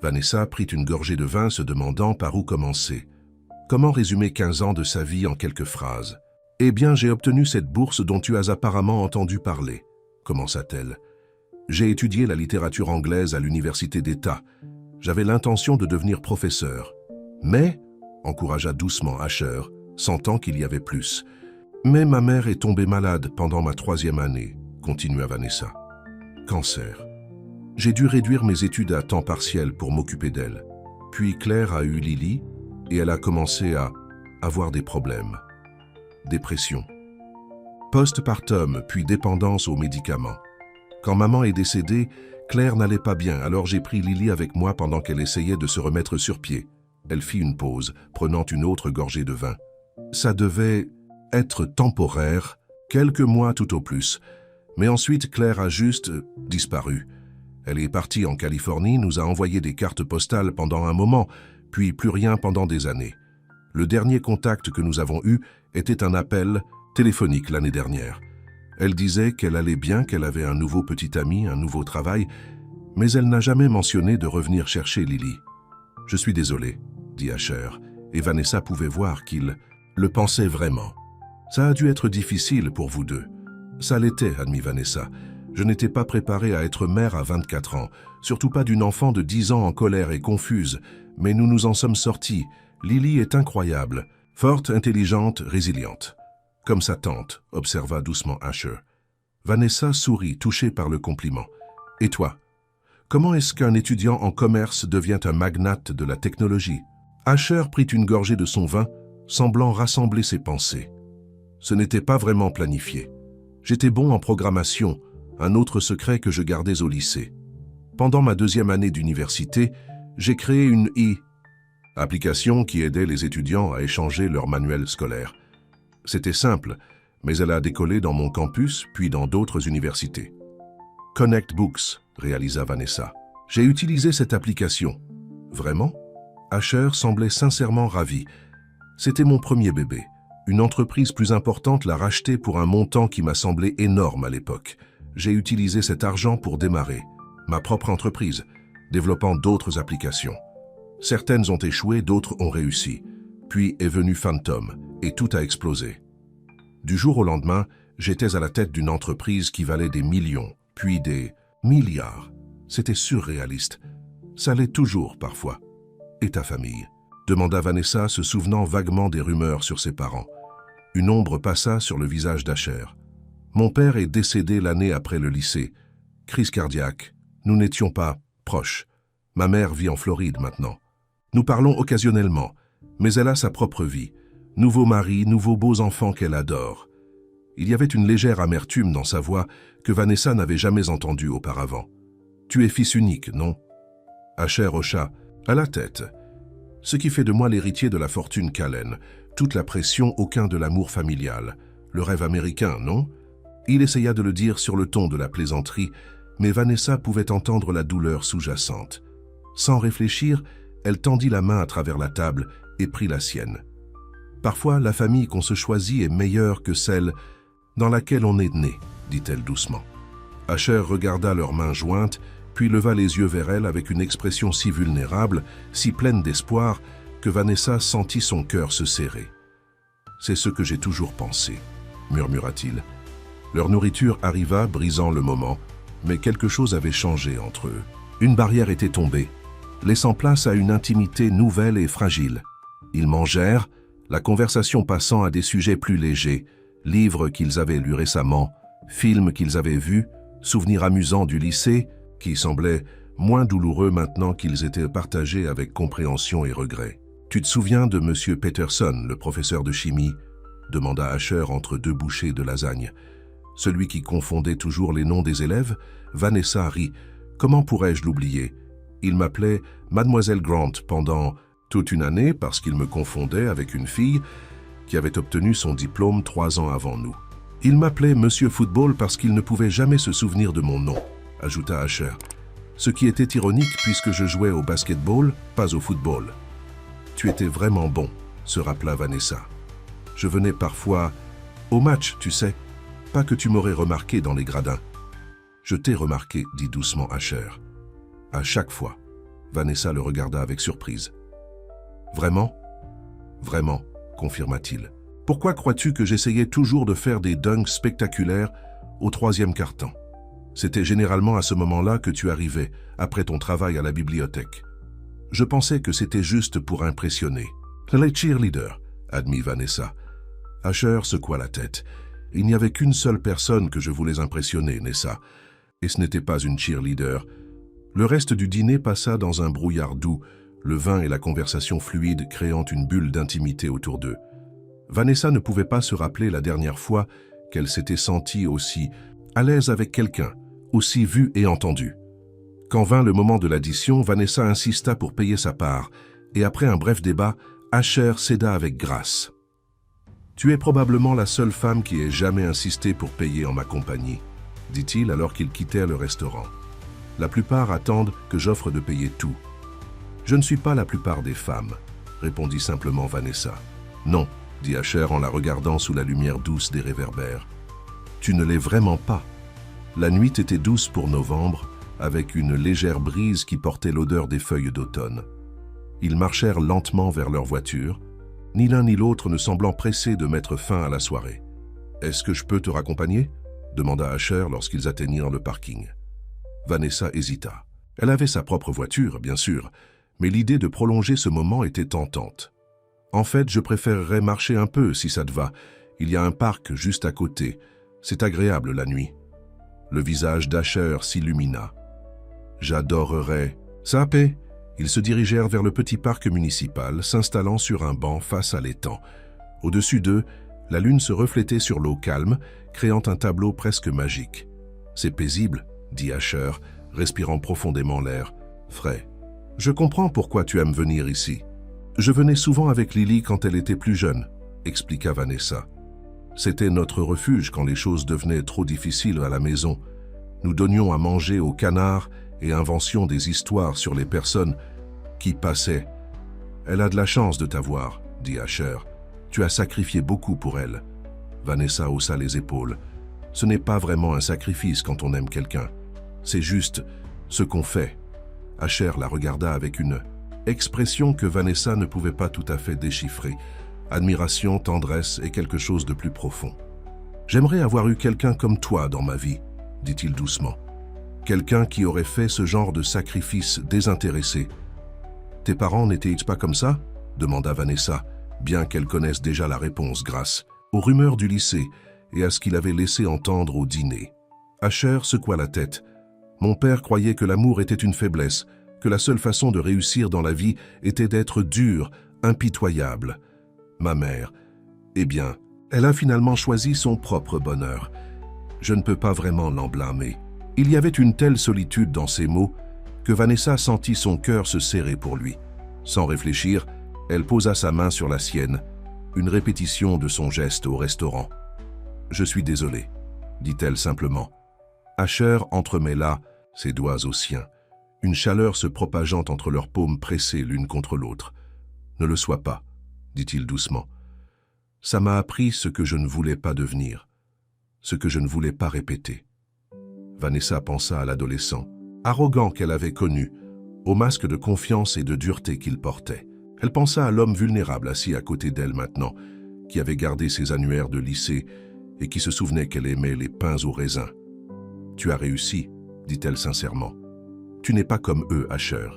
Vanessa prit une gorgée de vin se demandant par où commencer. Comment résumer 15 ans de sa vie en quelques phrases? « Eh bien, j'ai obtenu cette bourse dont tu as apparemment entendu parler, » commença-t-elle. « J'ai étudié la littérature anglaise à l'université d'État. J'avais l'intention de devenir professeur. Mais, encouragea doucement Asher, sentant qu'il y avait plus. Mais ma mère est tombée malade pendant ma 3e année, continua Vanessa. Cancer. J'ai dû réduire mes études à temps partiel pour m'occuper d'elle. Puis Claire a eu Lily et elle a commencé à avoir des problèmes. Dépression. Postpartum, puis dépendance aux médicaments. Quand maman est décédée, Claire n'allait pas bien, alors j'ai pris Lily avec moi pendant qu'elle essayait de se remettre sur pied. Elle fit une pause, prenant une autre gorgée de vin. Ça devait être temporaire, quelques mois tout au plus. Mais ensuite, Claire a juste disparu. Elle est partie en Californie, nous a envoyé des cartes postales pendant un moment, puis plus rien pendant des années. Le dernier contact que nous avons eu était un appel téléphonique l'année dernière. Elle disait qu'elle allait bien, qu'elle avait un nouveau petit ami, un nouveau travail, mais elle n'a jamais mentionné de revenir chercher Lily. « Je suis désolé », dit Asher, et Vanessa pouvait voir qu'il le pensait vraiment. « Ça a dû être difficile pour vous deux. »« Ça l'était, » admit Vanessa. « Je n'étais pas préparée à être mère à 24 ans, surtout pas d'une enfant de 10 ans en colère et confuse, mais nous nous en sommes sortis. Lily est incroyable, forte, intelligente, résiliente. » Comme sa tante, observa doucement Asher. Vanessa sourit, touchée par le compliment. « Et toi? Comment est-ce qu'un étudiant en commerce devient un magnate de la technologie ?» Asher prit une gorgée de son vin, semblant rassembler ses pensées. Ce n'était pas vraiment planifié. J'étais bon en programmation, un autre secret que je gardais au lycée. Pendant ma 2e année d'université, j'ai créé une application qui aidait les étudiants à échanger leurs manuels scolaires. C'était simple, mais elle a décollé dans mon campus, puis dans d'autres universités. Connect Books, réalisa Vanessa. J'ai utilisé cette application. Vraiment? Asher semblait sincèrement ravi. C'était mon premier bébé. Une entreprise plus importante l'a racheté pour un montant qui m'a semblé énorme à l'époque. J'ai utilisé cet argent pour démarrer ma propre entreprise, développant d'autres applications. Certaines ont échoué, d'autres ont réussi. Puis est venu Phantom, et tout a explosé. Du jour au lendemain, j'étais à la tête d'une entreprise qui valait des millions, puis des milliards. C'était surréaliste. Ça l'est toujours parfois. Et ta famille? Demanda Vanessa, se souvenant vaguement des rumeurs sur ses parents. Une ombre passa sur le visage d'Asher. Mon père est décédé l'année après le lycée. Crise cardiaque. Nous n'étions pas proches. Ma mère vit en Floride maintenant. Nous parlons occasionnellement, mais elle a sa propre vie. Nouveau mari, nouveaux beaux enfants qu'elle adore. Il y avait une légère amertume dans sa voix que Vanessa n'avait jamais entendue auparavant. Tu es fils unique, non? Asher hocha, à la tête. Ce qui fait de moi l'héritier de la fortune Callen. Toute la pression, aucun de l'amour familial. Le rêve américain, non? Il essaya de le dire sur le ton de la plaisanterie, mais Vanessa pouvait entendre la douleur sous-jacente. Sans réfléchir, elle tendit la main à travers la table et prit la sienne. Parfois, la famille qu'on se choisit est meilleure que celle dans laquelle on est né, dit-elle doucement. Asher regarda leurs mains jointes, puis leva les yeux vers elle avec une expression si vulnérable, si pleine d'espoir, que Vanessa sentit son cœur se serrer. « C'est ce que j'ai toujours pensé », murmura-t-il. Leur nourriture arriva, brisant le moment, mais quelque chose avait changé entre eux. Une barrière était tombée, laissant place à une intimité nouvelle et fragile. Ils mangèrent, la conversation passant à des sujets plus légers, livres qu'ils avaient lus récemment, films qu'ils avaient vus, souvenirs amusants du lycée, qui semblaient moins douloureux maintenant qu'ils étaient partagés avec compréhension et regret. « Tu te souviens de M. Peterson, le professeur de chimie ?» demanda Asher entre 2 bouchées de lasagne. Celui qui confondait toujours les noms des élèves, Vanessa rit. « Comment pourrais-je l'oublier? Il m'appelait Mademoiselle Grant pendant toute une année parce qu'il me confondait avec une fille, qui avait obtenu son diplôme 3 ans avant nous. Il m'appelait Monsieur Football parce qu'il ne pouvait jamais se souvenir de mon nom, ajouta Asher. Ce qui était ironique puisque je jouais au basketball, pas au football. Tu étais vraiment bon, se rappela Vanessa. Je venais parfois au match, tu sais. Pas que tu m'aurais remarqué dans les gradins. Je t'ai remarqué, dit doucement Asher. À chaque fois. Vanessa le regarda avec surprise. Vraiment? Vraiment, confirma-t-il. Pourquoi crois-tu que j'essayais toujours de faire des dunks spectaculaires au 3e quart-temps? C'était généralement à ce moment-là que tu arrivais, après ton travail à la bibliothèque. Je pensais que c'était juste pour impressionner. Les cheerleaders, admit Vanessa. Asher secoua la tête. Il n'y avait qu'une seule personne que je voulais impressionner, Nessa. Et ce n'était pas une cheerleader. Le reste du dîner passa dans un brouillard doux, le vin et la conversation fluide créant une bulle d'intimité autour d'eux. Vanessa ne pouvait pas se rappeler la dernière fois qu'elle s'était sentie aussi à l'aise avec quelqu'un, aussi vue et entendue. Quand vint le moment de l'addition, Vanessa insista pour payer sa part, et après un bref débat, Asher céda avec grâce. « Tu es probablement la seule femme qui ait jamais insisté pour payer en ma compagnie, » dit-il alors qu'ils quittèrent le restaurant. « La plupart attendent que j'offre de payer tout. »« Je ne suis pas la plupart des femmes, » répondit simplement Vanessa. « Non, » dit Asher en la regardant sous la lumière douce des réverbères. « Tu ne l'es vraiment pas. » La nuit était douce pour novembre, avec une légère brise qui portait l'odeur des feuilles d'automne. Ils marchèrent lentement vers leur voiture, ni l'un ni l'autre ne semblant pressés de mettre fin à la soirée. « Est-ce que je peux te raccompagner ?» demanda Asher lorsqu'ils atteignirent le parking. Vanessa hésita. Elle avait sa propre voiture, bien sûr, mais l'idée de prolonger ce moment était tentante. « En fait, je préférerais marcher un peu, si ça te va. Il y a un parc juste à côté. C'est agréable la nuit. » Le visage d'Asher s'illumina. « J'adorerais. » Ça paie. Ils se dirigèrent vers le petit parc municipal, s'installant sur un banc face à l'étang. Au-dessus d'eux, la lune se reflétait sur l'eau calme, créant un tableau presque magique. « C'est paisible, » dit Asher, respirant profondément l'air frais. « Je comprends pourquoi tu aimes venir ici. Je venais souvent avec Lily quand elle était plus jeune, » expliqua Vanessa. « C'était notre refuge quand les choses devenaient trop difficiles à la maison. Nous donnions à manger aux canards et inventions des histoires sur les personnes qui passaient. Elle a de la chance de t'avoir, » dit Asher. « Tu as sacrifié beaucoup pour elle. » Vanessa haussa les épaules. « Ce n'est pas vraiment un sacrifice quand on aime quelqu'un. C'est juste ce qu'on fait. » Asher la regarda avec une expression que Vanessa ne pouvait pas tout à fait déchiffrer. Admiration, tendresse et quelque chose de plus profond. « J'aimerais avoir eu quelqu'un comme toi dans ma vie, » dit-il doucement. « Quelqu'un qui aurait fait ce genre de sacrifice désintéressé. »« Tes parents n'étaient-ils pas comme ça ?» demanda Vanessa, bien qu'elle connaisse déjà la réponse grâce aux rumeurs du lycée et à ce qu'il avait laissé entendre au dîner. Asher secoua la tête. « Mon père croyait que l'amour était une faiblesse, que la seule façon de réussir dans la vie était d'être dur, impitoyable. Ma mère, eh bien, elle a finalement choisi son propre bonheur. Je ne peux pas vraiment l'en blâmer. » Il y avait une telle solitude dans ces mots que Vanessa sentit son cœur se serrer pour lui. Sans réfléchir, elle posa sa main sur la sienne, une répétition de son geste au restaurant. « Je suis désolée, » dit-elle simplement. Asher entremêla ses doigts aux siens, une chaleur se propageant entre leurs paumes pressées l'une contre l'autre. « Ne le sois pas, » dit-il doucement. « Ça m'a appris ce que je ne voulais pas devenir, ce que je ne voulais pas répéter. » Vanessa pensa à l'adolescent, arrogant qu'elle avait connu, au masque de confiance et de dureté qu'il portait. Elle pensa à l'homme vulnérable assis à côté d'elle maintenant, qui avait gardé ses annuaires de lycée et qui se souvenait qu'elle aimait les pains au raisin. « Tu as réussi, » dit-elle sincèrement. « Tu n'es pas comme eux, Asher. »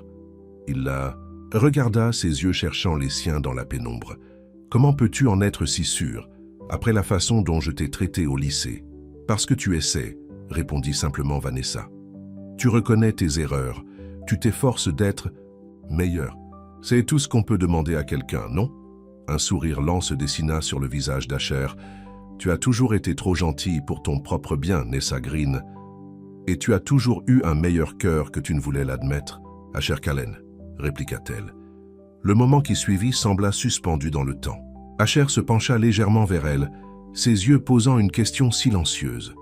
Il la regarda, ses yeux cherchant les siens dans la pénombre. « Comment peux-tu en être si sûr, après la façon dont je t'ai traité au lycée? »« Parce que tu essaies, » répondit simplement Vanessa. « Tu reconnais tes erreurs, tu t'efforces d'être meilleur. C'est tout ce qu'on peut demander à quelqu'un, non ?» Un sourire lent se dessina sur le visage d'Asher. « Tu as toujours été trop gentille pour ton propre bien, Nessa Green. Et tu as toujours eu un meilleur cœur que tu ne voulais l'admettre, Asher Callen, » répliqua-t-elle. Le moment qui suivit sembla suspendu dans le temps. Asher se pencha légèrement vers elle, ses yeux posant une question silencieuse.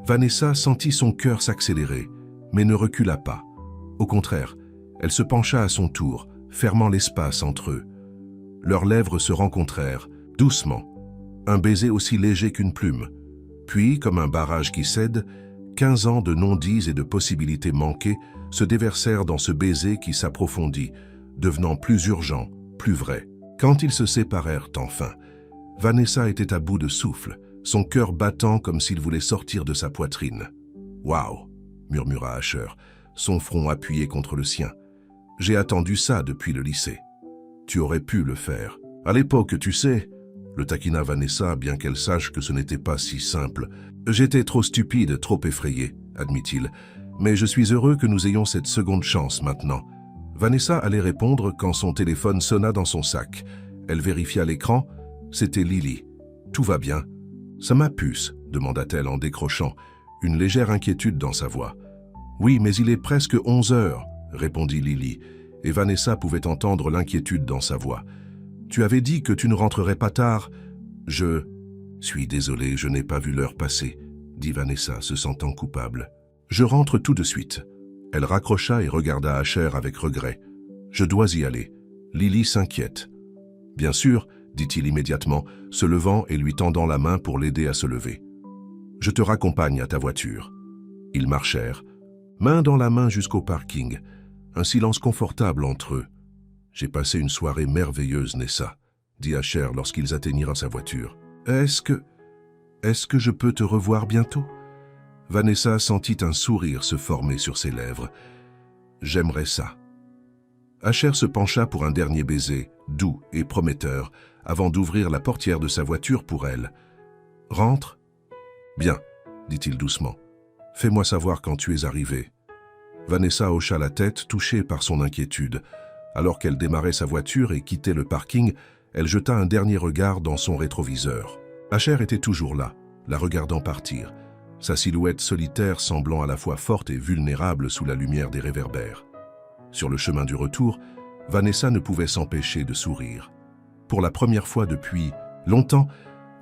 Vanessa sentit son cœur s'accélérer, mais ne recula pas. Au contraire, elle se pencha à son tour, fermant l'espace entre eux. Leurs lèvres se rencontrèrent, doucement, un baiser aussi léger qu'une plume. Puis, comme un barrage qui cède, 15 ans de non-dits et de possibilités manquées se déversèrent dans ce baiser qui s'approfondit, devenant plus urgent, plus vrai. Quand ils se séparèrent enfin, Vanessa était à bout de souffle, son cœur battant comme s'il voulait sortir de sa poitrine. « Waouh !» murmura Asher, son front appuyé contre le sien. « J'ai attendu ça depuis le lycée. » « Tu aurais pu le faire. À l'époque, tu sais, » le taquina Vanessa, bien qu'elle sache que ce n'était pas si simple. « J'étais trop stupide, trop effrayé, admit-il. Mais je suis heureux que nous ayons cette seconde chance maintenant. » Vanessa allait répondre quand son téléphone sonna dans son sac. Elle vérifia l'écran. C'était Lily. « Tout va bien. »« Ça m'a puce, » demanda-t-elle en décrochant, une légère inquiétude dans sa voix. « Oui, mais il est presque 11 heures, » répondit Lily, et Vanessa pouvait entendre l'inquiétude dans sa voix. « Tu avais dit que tu ne rentrerais pas tard. »« Je suis désolé, je n'ai pas vu l'heure passer, » dit Vanessa, se sentant coupable. « Je rentre tout de suite. » Elle raccrocha et regarda Asher avec regret. « Je dois y aller. Lily s'inquiète. »« Bien sûr, » dit-il immédiatement, se levant et lui tendant la main pour l'aider à se lever. « Je te raccompagne à ta voiture. » Ils marchèrent, main dans la main jusqu'au parking. Un silence confortable entre eux. « J'ai passé une soirée merveilleuse, Nessa, » dit Asher lorsqu'ils atteignirent sa voiture. « Est-ce que je peux te revoir bientôt ?» Vanessa sentit un sourire se former sur ses lèvres. « J'aimerais ça. » Asher se pencha pour un dernier baiser, doux et prometteur, avant d'ouvrir la portière de sa voiture pour elle. « Rentre ?»« Bien, » dit-il doucement. « Fais-moi savoir quand tu es arrivée. » Vanessa hocha la tête, touchée par son inquiétude. Alors qu'elle démarrait sa voiture et quittait le parking, elle jeta un dernier regard dans son rétroviseur. Asher était toujours là, la regardant partir, sa silhouette solitaire semblant à la fois forte et vulnérable sous la lumière des réverbères. Sur le chemin du retour, Vanessa ne pouvait s'empêcher de sourire. Pour la première fois depuis longtemps,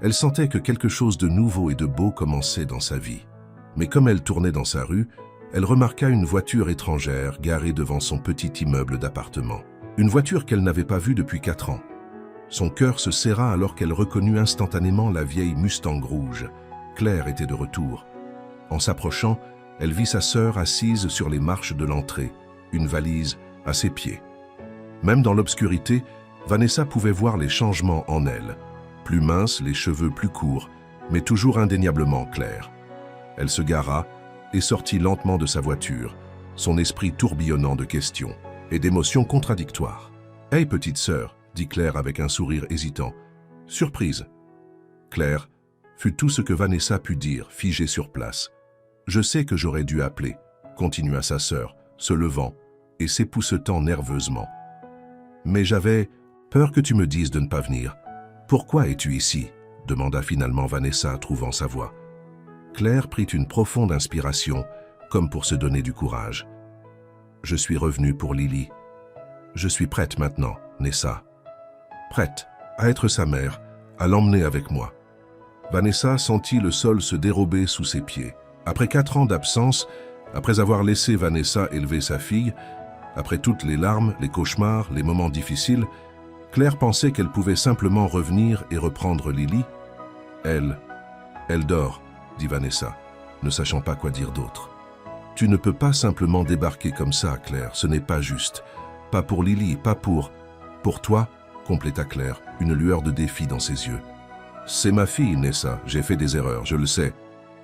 elle sentait que quelque chose de nouveau et de beau commençait dans sa vie. Mais comme elle tournait dans sa rue, elle remarqua une voiture étrangère garée devant son petit immeuble d'appartement. Une voiture qu'elle n'avait pas vue depuis 4 ans. Son cœur se serra alors qu'elle reconnut instantanément la vieille Mustang rouge. Claire était de retour. En s'approchant, elle vit sa sœur assise sur les marches de l'entrée, une valise à ses pieds. Même dans l'obscurité, Vanessa pouvait voir les changements en elle. Plus mince, les cheveux plus courts, mais toujours indéniablement clairs. Elle se gara et sortit lentement de sa voiture, son esprit tourbillonnant de questions et d'émotions contradictoires. « Hey, petite sœur !» dit Claire avec un sourire hésitant. « Surprise !» Claire fut tout ce que Vanessa put dire, figée sur place. « Je sais que j'aurais dû appeler », continua sa sœur, se levant et s'époussetant nerveusement. « Mais j'avais peur que tu me dises de ne pas venir. Pourquoi es-tu ici ?» demanda finalement Vanessa, trouvant sa voix. Claire prit une profonde inspiration, comme pour se donner du courage. « Je suis revenue pour Lily. Je suis prête maintenant, Nessa. Prête à être sa mère, à l'emmener avec moi. » Vanessa sentit le sol se dérober sous ses pieds. Après 4 ans d'absence, après avoir laissé Vanessa élever sa fille, après toutes les larmes, les cauchemars, les moments difficiles, Claire pensait qu'elle pouvait simplement revenir et reprendre Lily. « Elle dort, » dit Vanessa, ne sachant pas quoi dire d'autre. « Tu ne peux pas simplement débarquer comme ça, Claire, ce n'est pas juste. Pas pour Lily, pas pour... »« Pour toi, » compléta Claire, une lueur de défi dans ses yeux. « C'est ma fille, Nessa, j'ai fait des erreurs, je le sais.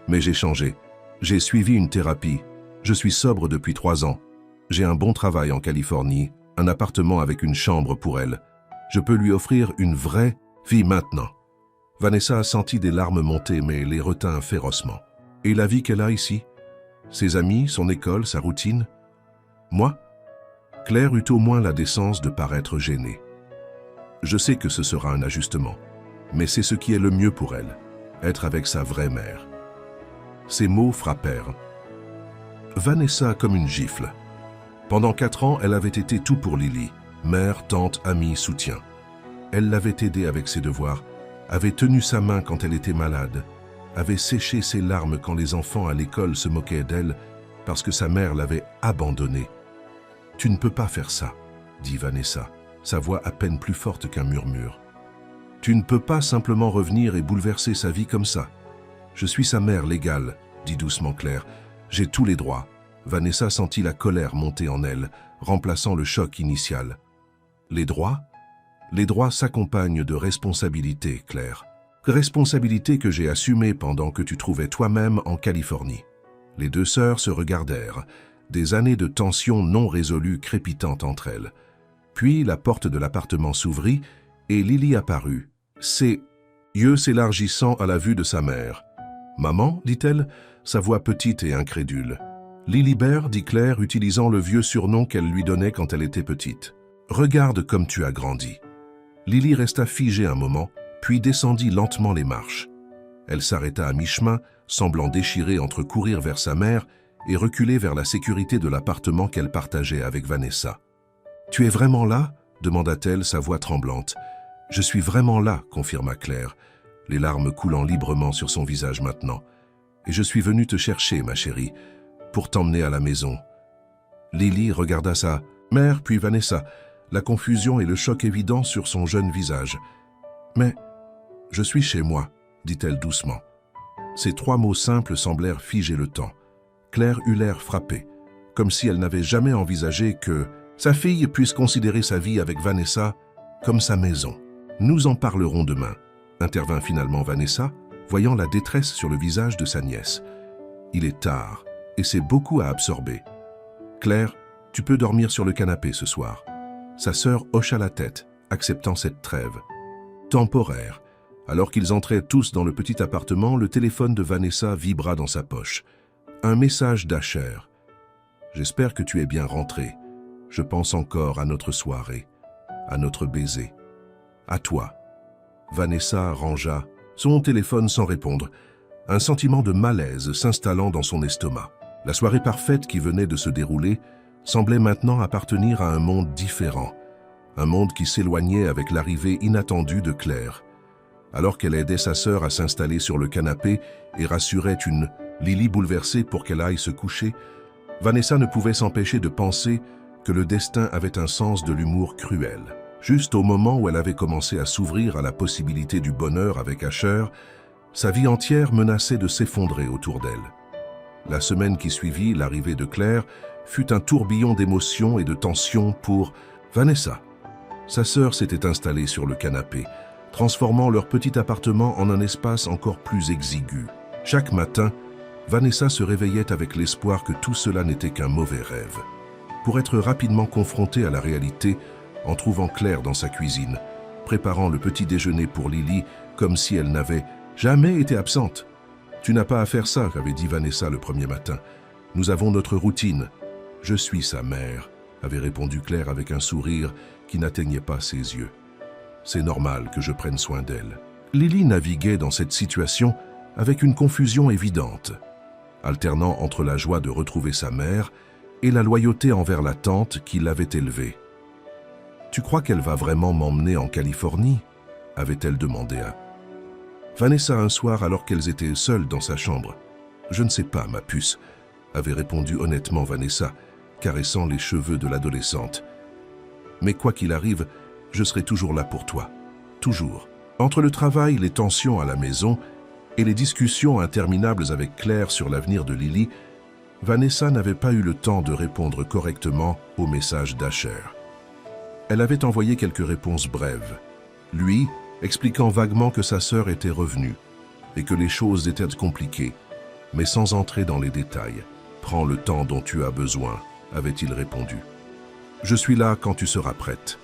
Mais j'ai changé. J'ai suivi une thérapie. Je suis sobre depuis 3 ans. J'ai un bon travail en Californie, un appartement avec une chambre pour elle. Je peux lui offrir une vraie vie maintenant. » Vanessa a senti des larmes monter, mais les retint férocement. « Et la vie qu'elle a ici? Ses amis, son école, sa routine? Moi ?» Claire eut au moins la décence de paraître gênée. « Je sais que ce sera un ajustement, mais c'est ce qui est le mieux pour elle, être avec sa vraie mère. » Ces mots frappèrent Vanessa comme une gifle. Pendant 4 ans, elle avait été tout pour Lily, mère, tante, amie, soutien. Elle l'avait aidée avec ses devoirs, avait tenu sa main quand elle était malade, avait séché ses larmes quand les enfants à l'école se moquaient d'elle parce que sa mère l'avait abandonnée. « Tu ne peux pas faire ça, » dit Vanessa, sa voix à peine plus forte qu'un murmure. « Tu ne peux pas simplement revenir et bouleverser sa vie comme ça. Je suis sa mère légale, » dit doucement Claire. « J'ai tous les droits. » Vanessa sentit la colère monter en elle, remplaçant le choc initial. « Les droits ? Les droits s'accompagnent de responsabilités, Claire. Responsabilités que j'ai assumées pendant que tu trouvais toi-même en Californie. » Les deux sœurs se regardèrent, des années de tension non résolue crépitant entre elles. Puis la porte de l'appartement s'ouvrit et Lily apparut, ses yeux s'élargissant à la vue de sa mère. « Maman » dit-elle, sa voix petite et incrédule. « Lilibert » dit Claire, utilisant le vieux surnom qu'elle lui donnait quand elle était petite. « Regarde comme tu as grandi. » Lily resta figée un moment, puis descendit lentement les marches. Elle s'arrêta à mi-chemin, semblant déchirée entre courir vers sa mère et reculer vers la sécurité de l'appartement qu'elle partageait avec Vanessa. « Tu es vraiment là ?» demanda-t-elle, sa voix tremblante. « Je suis vraiment là » confirma Claire, les larmes coulant librement sur son visage maintenant. « Et je suis venue te chercher, ma chérie, pour t'emmener à la maison. » Lily regarda sa mère puis Vanessa, la confusion et le choc évident sur son jeune visage. « Mais je suis chez moi » dit-elle doucement. Ces trois mots simples semblèrent figer le temps. Claire eut l'air frappée, comme si elle n'avait jamais envisagé que sa fille puisse considérer sa vie avec Vanessa comme sa maison. « Nous en parlerons demain », intervint finalement Vanessa, voyant la détresse sur le visage de sa nièce. « Il est tard, et c'est beaucoup à absorber. Claire, tu peux dormir sur le canapé ce soir. » Sa sœur hocha la tête, acceptant cette trêve. Temporaire. Alors qu'ils entraient tous dans le petit appartement, le téléphone de Vanessa vibra dans sa poche. Un message d'Asher. « J'espère que tu es bien rentré. Je pense encore à notre soirée, à notre baiser. À toi. » Vanessa rangea son téléphone sans répondre, un sentiment de malaise s'installant dans son estomac. La soirée parfaite qui venait de se dérouler semblait maintenant appartenir à un monde différent, un monde qui s'éloignait avec l'arrivée inattendue de Claire. Alors qu'elle aidait sa sœur à s'installer sur le canapé et rassurait une Lily bouleversée pour qu'elle aille se coucher, Vanessa ne pouvait s'empêcher de penser que le destin avait un sens de l'humour cruel. Juste au moment où elle avait commencé à s'ouvrir à la possibilité du bonheur avec Asher, sa vie entière menaçait de s'effondrer autour d'elle. La semaine qui suivit l'arrivée de Claire fut un tourbillon d'émotions et de tensions pour Vanessa. Sa sœur s'était installée sur le canapé, transformant leur petit appartement en un espace encore plus exigu. Chaque matin, Vanessa se réveillait avec l'espoir que tout cela n'était qu'un mauvais rêve. Pour être rapidement confrontée à la réalité, en trouvant Claire dans sa cuisine, préparant le petit déjeuner pour Lily comme si elle n'avait jamais été absente. « Tu n'as pas à faire ça », avait dit Vanessa le premier matin. « Nous avons notre routine. »« Je suis sa mère », avait répondu Claire avec un sourire qui n'atteignait pas ses yeux. « C'est normal que je prenne soin d'elle. » Lily naviguait dans cette situation avec une confusion évidente, alternant entre la joie de retrouver sa mère et la loyauté envers la tante qui l'avait élevée. « Tu crois qu'elle va vraiment m'emmener en Californie ?» avait-elle demandé à Vanessa un soir alors qu'elles étaient seules dans sa chambre. « Je ne sais pas, ma puce », avait répondu honnêtement Vanessa, caressant les cheveux de l'adolescente. « Mais quoi qu'il arrive, je serai toujours là pour toi. Toujours. » Entre le travail, les tensions à la maison et les discussions interminables avec Claire sur l'avenir de Lily, Vanessa n'avait pas eu le temps de répondre correctement au message d'Asher. Elle avait envoyé quelques réponses brèves. Lui, expliquant vaguement que sa sœur était revenue et que les choses étaient compliquées, mais sans entrer dans les détails. « Prends le temps dont tu as besoin », avait-il répondu. « Je suis là quand tu seras prête. »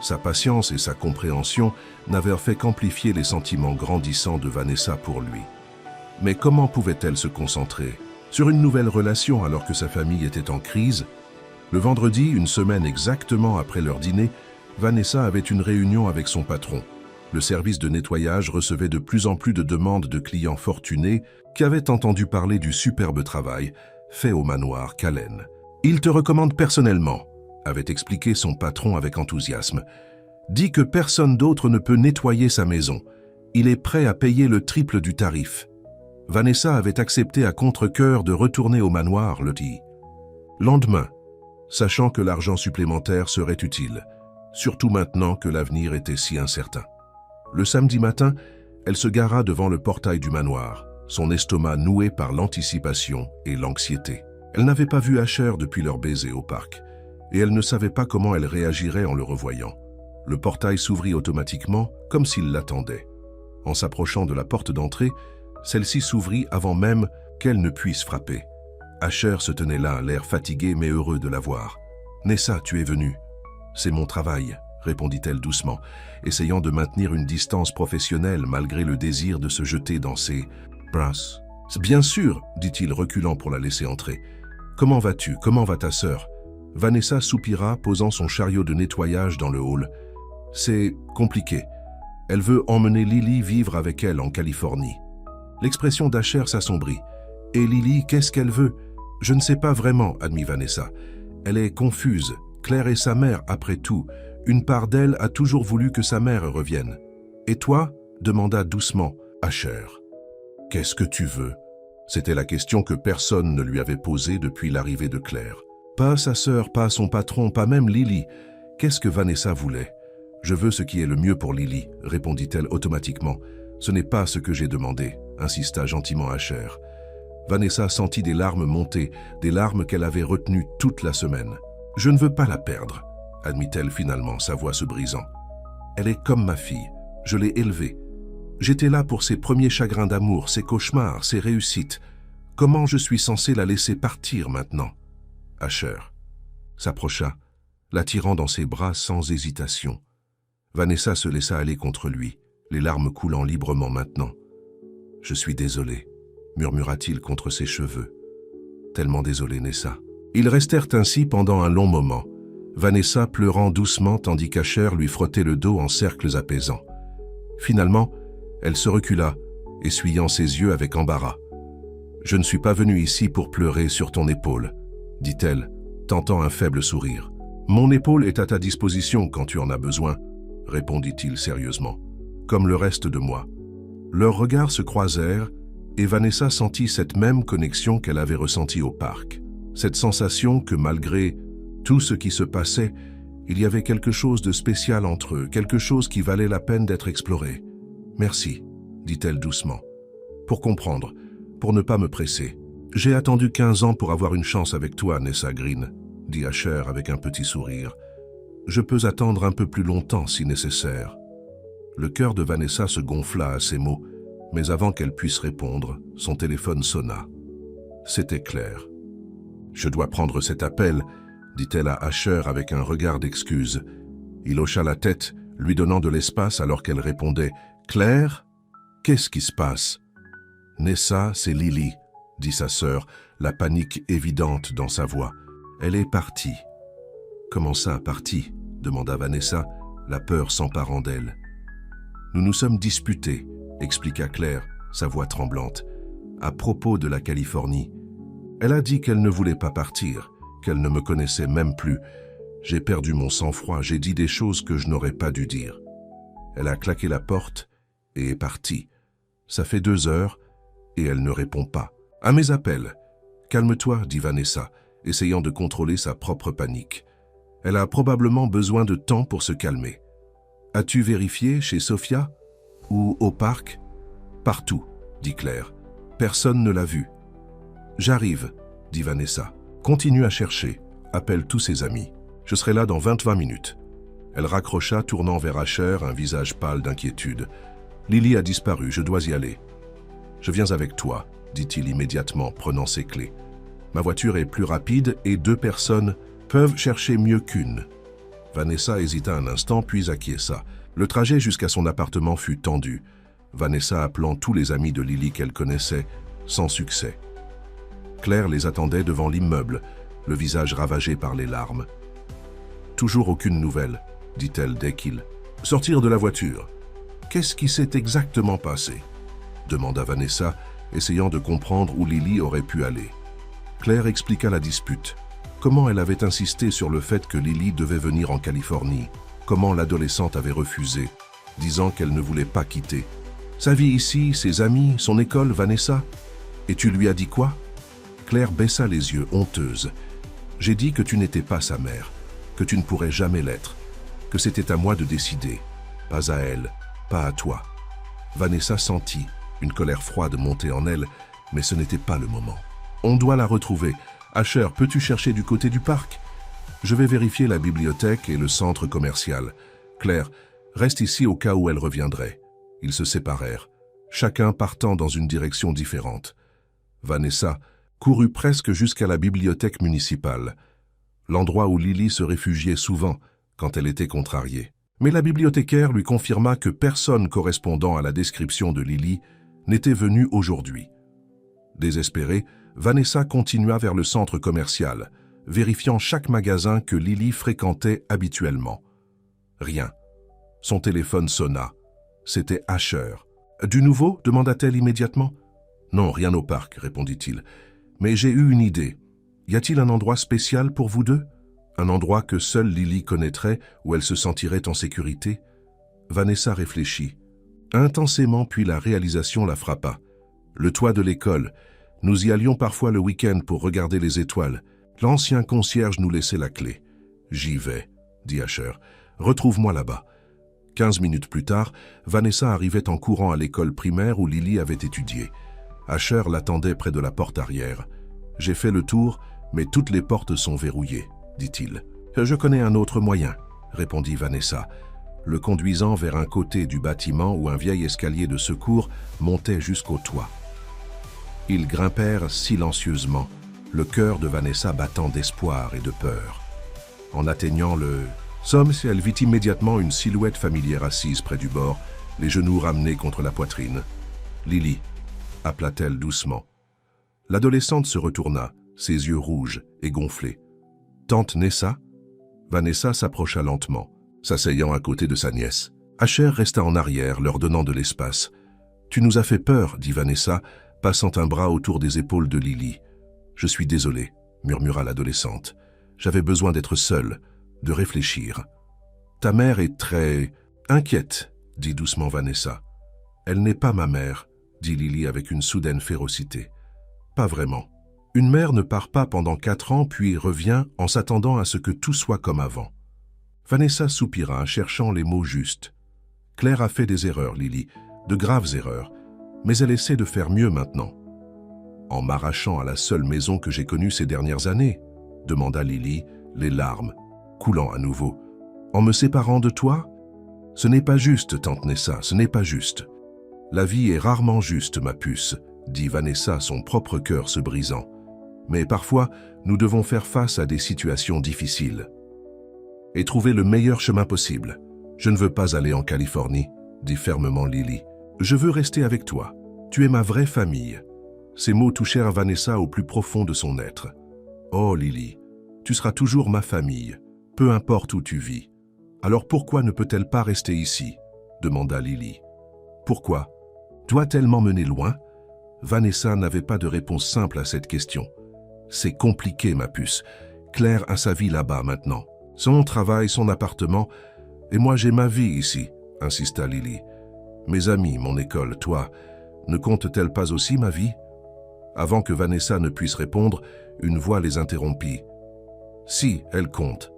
Sa patience et sa compréhension n'avaient fait qu'amplifier les sentiments grandissants de Vanessa pour lui. Mais comment pouvait-elle se concentrer sur une nouvelle relation alors que sa famille était en crise? Le vendredi, une semaine exactement après leur dîner, Vanessa avait une réunion avec son patron. Le service de nettoyage recevait de plus en plus de demandes de clients fortunés qui avaient entendu parler du superbe travail fait au manoir Callen. « Il te recommande personnellement », avait expliqué son patron avec enthousiasme. Dit que personne d'autre ne peut nettoyer sa maison. Il est prêt à payer le triple du tarif. Vanessa avait accepté à contre-cœur de retourner au manoir le lendemain, sachant que l'argent supplémentaire serait utile, surtout maintenant que l'avenir était si incertain. Le samedi matin, elle se gara devant le portail du manoir, son estomac noué par l'anticipation et l'anxiété. Elle n'avait pas vu Asher depuis leur baiser au parc, et elle ne savait pas comment elle réagirait en le revoyant. Le portail s'ouvrit automatiquement, comme s'il l'attendait. En s'approchant de la porte d'entrée, celle-ci s'ouvrit avant même qu'elle ne puisse frapper. Asher se tenait là, l'air fatigué mais heureux de la voir. « Nessa, tu es venue. »« C'est mon travail, » répondit-elle doucement, essayant de maintenir une distance professionnelle malgré le désir de se jeter dans ses bras. « Bien sûr, » dit-il reculant pour la laisser entrer. « Comment vas-tu? Comment va ta sœur ?» Vanessa soupira, posant son chariot de nettoyage dans le hall. « C'est compliqué. Elle veut emmener Lily vivre avec elle en Californie. » L'expression d'Asher s'assombrit. « Et Lily, qu'est-ce qu'elle veut ?»« Je ne sais pas vraiment, » admit Vanessa. « Elle est confuse. Claire est sa mère, après tout. Une part d'elle a toujours voulu que sa mère revienne. »« Et toi ?» demanda doucement Asher. « Qu'est-ce que tu veux ?» C'était la question que personne ne lui avait posée depuis l'arrivée de Claire. Pas sa sœur, pas son patron, pas même Lily. Qu'est-ce que Vanessa voulait? « Je veux ce qui est le mieux pour Lily, » répondit-elle automatiquement. « Ce n'est pas ce que j'ai demandé, » insista gentiment Asher. Vanessa sentit des larmes monter, des larmes qu'elle avait retenues toute la semaine. « Je ne veux pas la perdre, » admit-elle finalement, sa voix se brisant. « Elle est comme ma fille, je l'ai élevée. J'étais là pour ses premiers chagrins d'amour, ses cauchemars, ses réussites. Comment je suis censé la laisser partir maintenant ?» Asher s'approcha, l'attirant dans ses bras sans hésitation. Vanessa se laissa aller contre lui, les larmes coulant librement maintenant. « Je suis désolé, » murmura-t-il contre ses cheveux. « Tellement désolé, Nessa. » Ils restèrent ainsi pendant un long moment, Vanessa pleurant doucement tandis qu'Asher lui frottait le dos en cercles apaisants. Finalement, elle se recula, essuyant ses yeux avec embarras. « Je ne suis pas venue ici pour pleurer sur ton épaule, » dit-elle, tentant un faible sourire. « Mon épaule est à ta disposition quand tu en as besoin, » répondit-il sérieusement, « comme le reste de moi. » Leurs regards se croisèrent et Vanessa sentit cette même connexion qu'elle avait ressentie au parc. Cette sensation que malgré tout ce qui se passait, il y avait quelque chose de spécial entre eux, quelque chose qui valait la peine d'être exploré. « Merci, » dit-elle doucement. « Pour comprendre, pour ne pas me presser. J'ai attendu 15 ans pour avoir une chance avec toi, Nessa Green, » dit Asher avec un petit sourire. « Je peux attendre un peu plus longtemps si nécessaire. » Le cœur de Vanessa se gonfla à ces mots, mais avant qu'elle puisse répondre, son téléphone sonna. C'était Claire. « Je dois prendre cet appel, » dit-elle à Asher avec un regard d'excuse. Il hocha la tête, lui donnant de l'espace alors qu'elle répondait « Claire, qu'est-ce qui se passe ?»« Nessa, c'est Lily, » dit sa sœur, la panique évidente dans sa voix. « Elle est partie. »« Comment ça, partie ?» demanda Vanessa, la peur s'emparant d'elle. « Nous nous sommes disputés, » expliqua Claire, sa voix tremblante, « à propos de la Californie. Elle a dit qu'elle ne voulait pas partir, qu'elle ne me connaissait même plus. J'ai perdu mon sang-froid, j'ai dit des choses que je n'aurais pas dû dire. Elle a claqué la porte et est partie. Ça fait 2 heures et elle ne répond pas. À mes appels. Calme-toi, dit Vanessa, essayant de contrôler sa propre panique. Elle a probablement besoin de temps pour se calmer. As-tu vérifié chez Sophia ou au parc? Partout, dit Claire. Personne ne l'a vue. J'arrive, dit Vanessa. Continue à chercher. Appelle tous ses amis. Je serai là dans 20 minutes. Elle raccrocha, tournant vers Asher un visage pâle d'inquiétude. Lily a disparu, je dois y aller. Je viens avec toi, dit-il immédiatement, prenant ses clés. Ma voiture est plus rapide et 2 personnes peuvent chercher mieux qu'une. Vanessa hésita un instant, puis acquiesça. Le trajet jusqu'à son appartement fut tendu, Vanessa appelant tous les amis de Lily qu'elle connaissait, sans succès. Claire les attendait devant l'immeuble, le visage ravagé par les larmes. « Toujours aucune nouvelle, » dit-elle dès qu'il « Sortir de la voiture. Qu'est-ce qui s'est exactement passé ?» demanda Vanessa, essayant de comprendre où Lily aurait pu aller. Claire expliqua la dispute, comment elle avait insisté sur le fait que Lily devait venir en Californie, comment l'adolescente avait refusé, disant qu'elle ne voulait pas quitter. Sa vie ici, ses amis, son école, Vanessa. Et tu lui as dit quoi? Claire baissa les yeux, honteuse. J'ai dit que tu n'étais pas sa mère, que tu ne pourrais jamais l'être, que c'était à moi de décider, pas à elle, pas à toi. Vanessa sentit une colère froide monter en elle, mais ce n'était pas le moment. On doit la retrouver. Asher, peux-tu chercher du côté du parc? Je vais vérifier la bibliothèque et le centre commercial. Claire, reste ici au cas où elle reviendrait. Ils se séparèrent, chacun partant dans une direction différente. Vanessa courut presque jusqu'à la bibliothèque municipale, l'endroit où Lily se réfugiait souvent quand elle était contrariée. Mais la bibliothécaire lui confirma que personne correspondant à la description de Lily n'était venu aujourd'hui. Désespérée, Vanessa continua vers le centre commercial, vérifiant chaque magasin que Lily fréquentait habituellement. Rien. Son téléphone sonna. C'était Asher. « Du nouveau ?» demanda-t-elle immédiatement. « Non, rien au parc » répondit-il. « Mais j'ai eu une idée. Y a-t-il un endroit spécial pour vous deux? Un endroit que seule Lily connaîtrait, où elle se sentirait en sécurité ?» Vanessa réfléchit. Intensément, puis la réalisation la frappa. Le toit de l'école. Nous y allions parfois le week-end pour regarder les étoiles. L'ancien concierge nous laissait la clé. « J'y vais » dit Asher. « Retrouve-moi là-bas. » 15 minutes plus tard, Vanessa arrivait en courant à l'école primaire où Lily avait étudié. Asher l'attendait près de la porte arrière. « J'ai fait le tour, mais toutes les portes sont verrouillées, » dit-il. « Je connais un autre moyen, » répondit Vanessa, le conduisant vers un côté du bâtiment où un vieil escalier de secours montait jusqu'au toit. Ils grimpèrent silencieusement, le cœur de Vanessa battant d'espoir et de peur. En atteignant le somme, elle vit immédiatement une silhouette familière assise près du bord, les genoux ramenés contre la poitrine. « Lily » appela-t-elle doucement. L'adolescente se retourna, ses yeux rouges et gonflés. « Tante Nessa ?» Vanessa s'approcha lentement, s'asseyant à côté de sa nièce. Asher resta en arrière, leur donnant de l'espace. « Tu nous as fait peur » dit Vanessa, passant un bras autour des épaules de Lily. « Je suis désolée » murmura l'adolescente. « J'avais besoin d'être seule, de réfléchir. »« Ta mère est très inquiète » dit doucement Vanessa. « Elle n'est pas ma mère » dit Lily avec une soudaine férocité. « Pas vraiment. Une mère ne part pas pendant 4 ans puis revient en s'attendant à ce que tout soit comme avant. » Vanessa soupira, cherchant les mots justes. « Claire a fait des erreurs, Lily, de graves erreurs, mais elle essaie de faire mieux maintenant. »« En m'arrachant à la seule maison que j'ai connue ces dernières années ?» demanda Lily, les larmes coulant à nouveau. « En me séparant de toi ? Ce n'est pas juste, tante Nessa, ce n'est pas juste. »« La vie est rarement juste, ma puce, » dit Vanessa, son propre cœur se brisant. « Mais parfois, nous devons faire face à des situations difficiles. Et trouver le meilleur chemin possible. Je ne veux pas aller en Californie, » dit fermement Lily. « Je veux rester avec toi. Tu es ma vraie famille. » Ces mots touchèrent Vanessa au plus profond de son être. « Oh Lily, tu seras toujours ma famille, peu importe où tu vis. Alors pourquoi ne peut-elle pas rester ici ?» demanda Lily. « Pourquoi? Doit-elle m'emmener loin ?» Vanessa n'avait pas de réponse simple à cette question. « C'est compliqué, ma puce. Claire a sa vie là-bas maintenant. Son travail, son appartement, et moi j'ai ma vie ici, » insista Lily. « Mes amis, mon école, toi, ne compte-t-elle pas aussi ma vie ?» Avant que Vanessa ne puisse répondre, une voix les interrompit. « Si, elle compte. »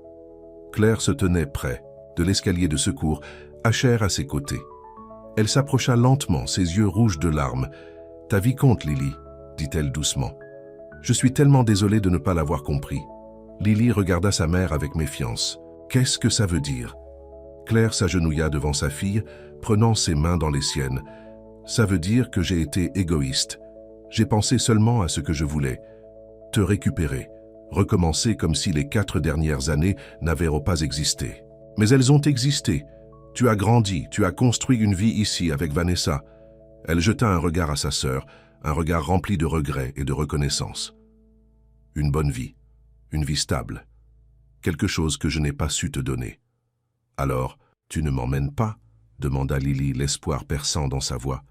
Claire se tenait près, de l'escalier de secours, Asher à ses côtés. Elle s'approcha lentement, ses yeux rouges de larmes. « Ta vie compte, Lily, » dit-elle doucement. « Je suis tellement désolée de ne pas l'avoir compris. » Lily regarda sa mère avec méfiance. « Qu'est-ce que ça veut dire ?» Claire s'agenouilla devant sa fille, prenant ses mains dans les siennes. « Ça veut dire que j'ai été égoïste. J'ai pensé seulement à ce que je voulais. Te récupérer, recommencer comme si les 4 dernières années n'avaient pas existé. Mais elles ont existé. Tu as grandi, tu as construit une vie ici avec Vanessa. » Elle jeta un regard à sa sœur, un regard rempli de regrets et de reconnaissance. « Une bonne vie, une vie stable, quelque chose que je n'ai pas su te donner. »« Alors, tu ne m'emmènes pas ?» demanda Lily, l'espoir perçant dans sa voix.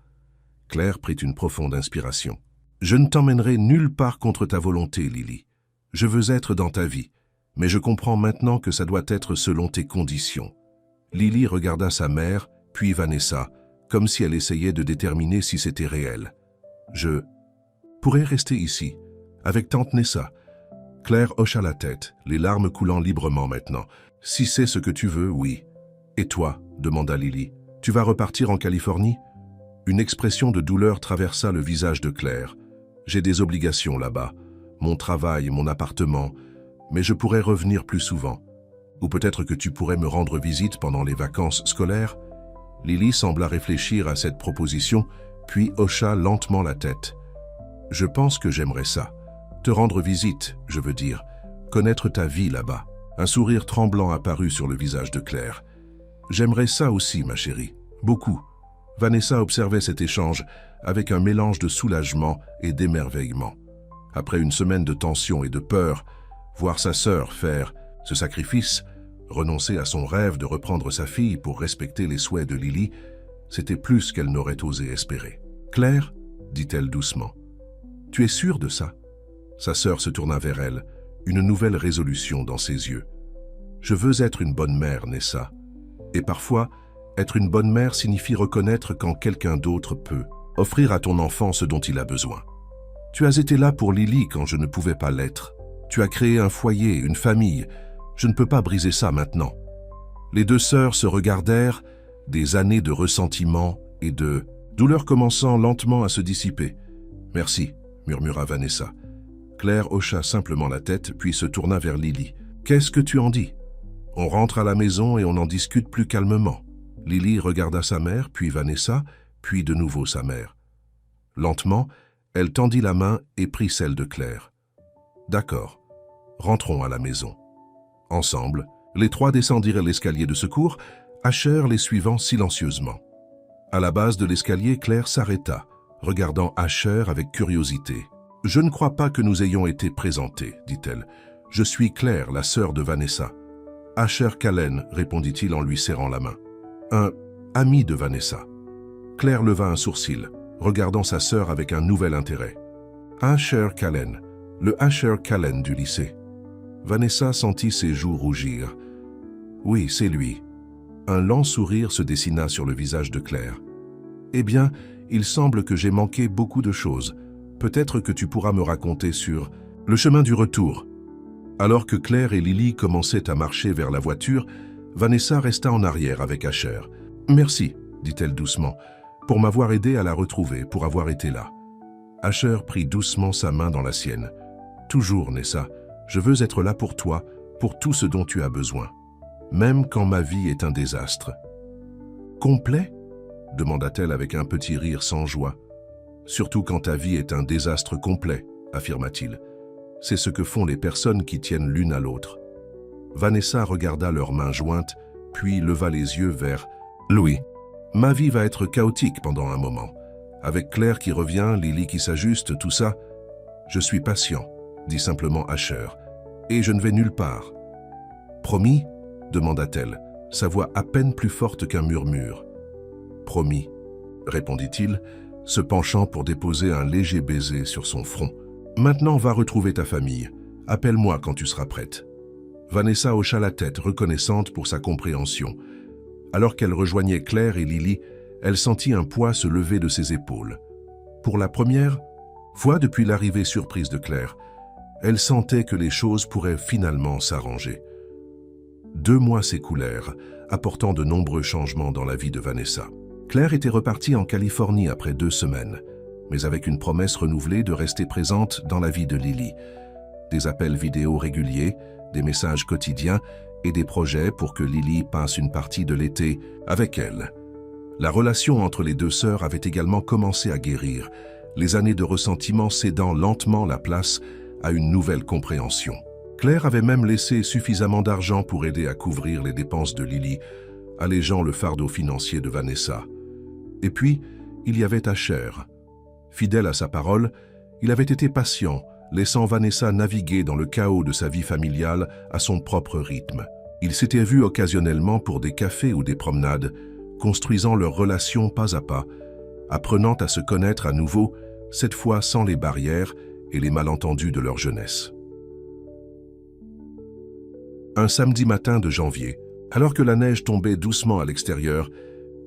Claire prit une profonde inspiration. « Je ne t'emmènerai nulle part contre ta volonté, Lily. Je veux être dans ta vie, mais je comprends maintenant que ça doit être selon tes conditions. Lily regarda sa mère, puis Vanessa, comme si elle essayait de déterminer si c'était réel. « Je pourrais rester ici, avec tante Nessa. » Claire hocha la tête, les larmes coulant librement maintenant. « Si c'est ce que tu veux, oui. »« Et toi ?» demanda Lily. « Tu vas repartir en Californie ?» Une expression de douleur traversa le visage de Claire. « J'ai des obligations là-bas, mon travail, mon appartement, mais je pourrais revenir plus souvent. Ou peut-être que tu pourrais me rendre visite pendant les vacances scolaires ?» Lily sembla réfléchir à cette proposition, puis hocha lentement la tête. « Je pense que j'aimerais ça. Te rendre visite, je veux dire. Connaître ta vie là-bas. » Un sourire tremblant apparut sur le visage de Claire. « J'aimerais ça aussi, ma chérie. Beaucoup. » Vanessa observait cet échange avec un mélange de soulagement et d'émerveillement. Après une semaine de tension et de peur, voir sa sœur faire ce sacrifice, renoncer à son rêve de reprendre sa fille pour respecter les souhaits de Lily, c'était plus qu'elle n'aurait osé espérer. « Claire, » dit-elle doucement, « tu es sûre de ça ?» Sa sœur se tourna vers elle, une nouvelle résolution dans ses yeux. « Je veux être une bonne mère, Nessa. Et parfois, être une bonne mère signifie reconnaître quand quelqu'un d'autre peut, offrir à ton enfant ce dont il a besoin. Tu as été là pour Lily quand je ne pouvais pas l'être. Tu as créé un foyer, une famille. Je ne peux pas briser ça maintenant. » Les deux sœurs se regardèrent, des années de ressentiment et de douleur commençant lentement à se dissiper. « Merci, » murmura Vanessa. Claire hocha simplement la tête, puis se tourna vers Lily. « Qu'est-ce que tu en dis ? On rentre à la maison et on en discute plus calmement. » Lily regarda sa mère, puis Vanessa, puis de nouveau sa mère. Lentement, elle tendit la main et prit celle de Claire. « D'accord, rentrons à la maison. » Ensemble, les trois descendirent l'escalier de secours, Asher les suivant silencieusement. À la base de l'escalier, Claire s'arrêta, regardant Asher avec curiosité. « Je ne crois pas que nous ayons été présentés, dit-elle. Je suis Claire, la sœur de Vanessa. »« Asher Callen, » répondit-il en lui serrant la main. « Un ami de Vanessa. » Claire leva un sourcil, regardant sa sœur avec un nouvel intérêt. « Asher Callen, le Asher Callen du lycée. » Vanessa sentit ses joues rougir. « Oui, c'est lui. » Un lent sourire se dessina sur le visage de Claire. « Eh bien, il semble que j'ai manqué beaucoup de choses. Peut-être que tu pourras me raconter sur le chemin du retour. » Alors que Claire et Lily commençaient à marcher vers la voiture, Vanessa resta en arrière avec Asher. « Merci, » dit-elle doucement, « pour m'avoir aidé à la retrouver, pour avoir été là. » Asher prit doucement sa main dans la sienne. « Toujours, Nessa, je veux être là pour toi, pour tout ce dont tu as besoin, même quand ma vie est un désastre. »« Complet ?» demanda-t-elle avec un petit rire sans joie. « Surtout quand ta vie est un désastre complet, » affirma-t-il. « C'est ce que font les personnes qui tiennent l'une à l'autre. » Vanessa regarda leurs mains jointes, puis leva les yeux vers Louis. « Ma vie va être chaotique pendant un moment. Avec Claire qui revient, Lily qui s'ajuste, tout ça. Je suis patient, » dit simplement Asher, « et je ne vais nulle part. »« Promis ?» demanda-t-elle, sa voix à peine plus forte qu'un murmure. « Promis, » répondit-il, se penchant pour déposer un léger baiser sur son front. « Maintenant, va retrouver ta famille. Appelle-moi quand tu seras prête. » Vanessa hocha la tête, reconnaissante pour sa compréhension. Alors qu'elle rejoignait Claire et Lily, elle sentit un poids se lever de ses épaules. Pour la première fois depuis l'arrivée surprise de Claire, elle sentait que les choses pourraient finalement s'arranger. 2 mois s'écoulèrent, apportant de nombreux changements dans la vie de Vanessa. Claire était repartie en Californie après 2 semaines, mais avec une promesse renouvelée de rester présente dans la vie de Lily. Des appels vidéo réguliers, des messages quotidiens et des projets pour que Lily passe une partie de l'été avec elle. La relation entre les deux sœurs avait également commencé à guérir, les années de ressentiment cédant lentement la place à une nouvelle compréhension. Claire avait même laissé suffisamment d'argent pour aider à couvrir les dépenses de Lily, allégeant le fardeau financier de Vanessa. Et puis, il y avait Asher. Fidèle à sa parole, il avait été patient, laissant Vanessa naviguer dans le chaos de sa vie familiale à son propre rythme. Ils s'étaient vus occasionnellement pour des cafés ou des promenades, construisant leur relation pas à pas, apprenant à se connaître à nouveau, cette fois sans les barrières et les malentendus de leur jeunesse. Un samedi matin de janvier, Alors que la neige tombait doucement à l'extérieur,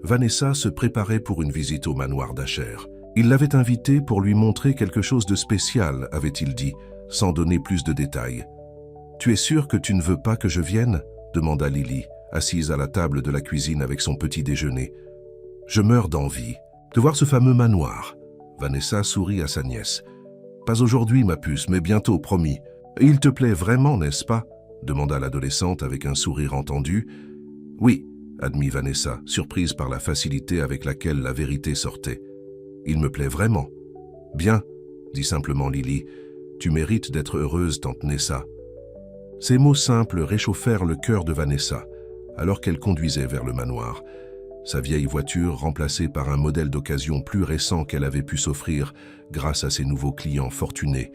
Vanessa se préparait pour une visite au manoir d'Asher. Il l'avait invitée pour lui montrer quelque chose de spécial, avait-il dit, sans donner plus de détails. « Tu es sûr que tu ne veux pas que je vienne ?» demanda Lily, assise à la table de la cuisine avec son petit déjeuner. « Je meurs d'envie de voir ce fameux manoir. » Vanessa sourit à sa nièce. « Pas aujourd'hui, ma puce, mais bientôt, promis. Il te plaît vraiment, n'est-ce pas ?» demanda l'adolescente avec un sourire entendu. « Oui, » admit Vanessa, surprise par la facilité avec laquelle la vérité sortait. « Il me plaît vraiment. »« Bien, » dit simplement Lily. « Tu mérites d'être heureuse, tante Nessa. » Ces mots simples réchauffèrent le cœur de Vanessa, alors qu'elle conduisait vers le manoir. Sa vieille voiture remplacée par un modèle d'occasion plus récent qu'elle avait pu s'offrir grâce à ses nouveaux clients fortunés,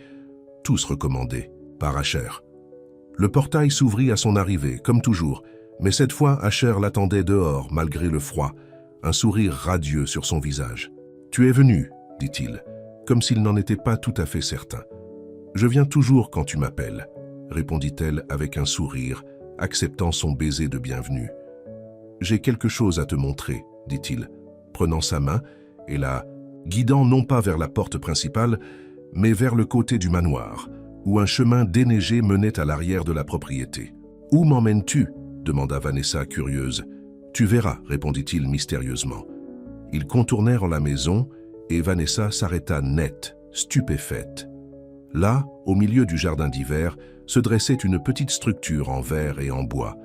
tous recommandés par Asher. Le portail s'ouvrit à son arrivée, comme toujours, mais cette fois Asher l'attendait dehors malgré le froid, un sourire radieux sur son visage. « Tu es venu, » dit-il, comme s'il n'en était pas tout à fait certain. « Je viens toujours quand tu m'appelles, » répondit-elle avec un sourire, acceptant son baiser de bienvenue. « J'ai quelque chose à te montrer, » dit-il, prenant sa main et la guidant non pas vers la porte principale, mais vers le côté du manoir, où un chemin déneigé menait à l'arrière de la propriété. « Où m'emmènes-tu » demanda Vanessa curieuse. « Tu verras, » répondit-il mystérieusement. Ils contournèrent la maison et Vanessa s'arrêta net, stupéfaite. Là, au milieu du jardin d'hiver, se dressait une petite structure en verre et en bois,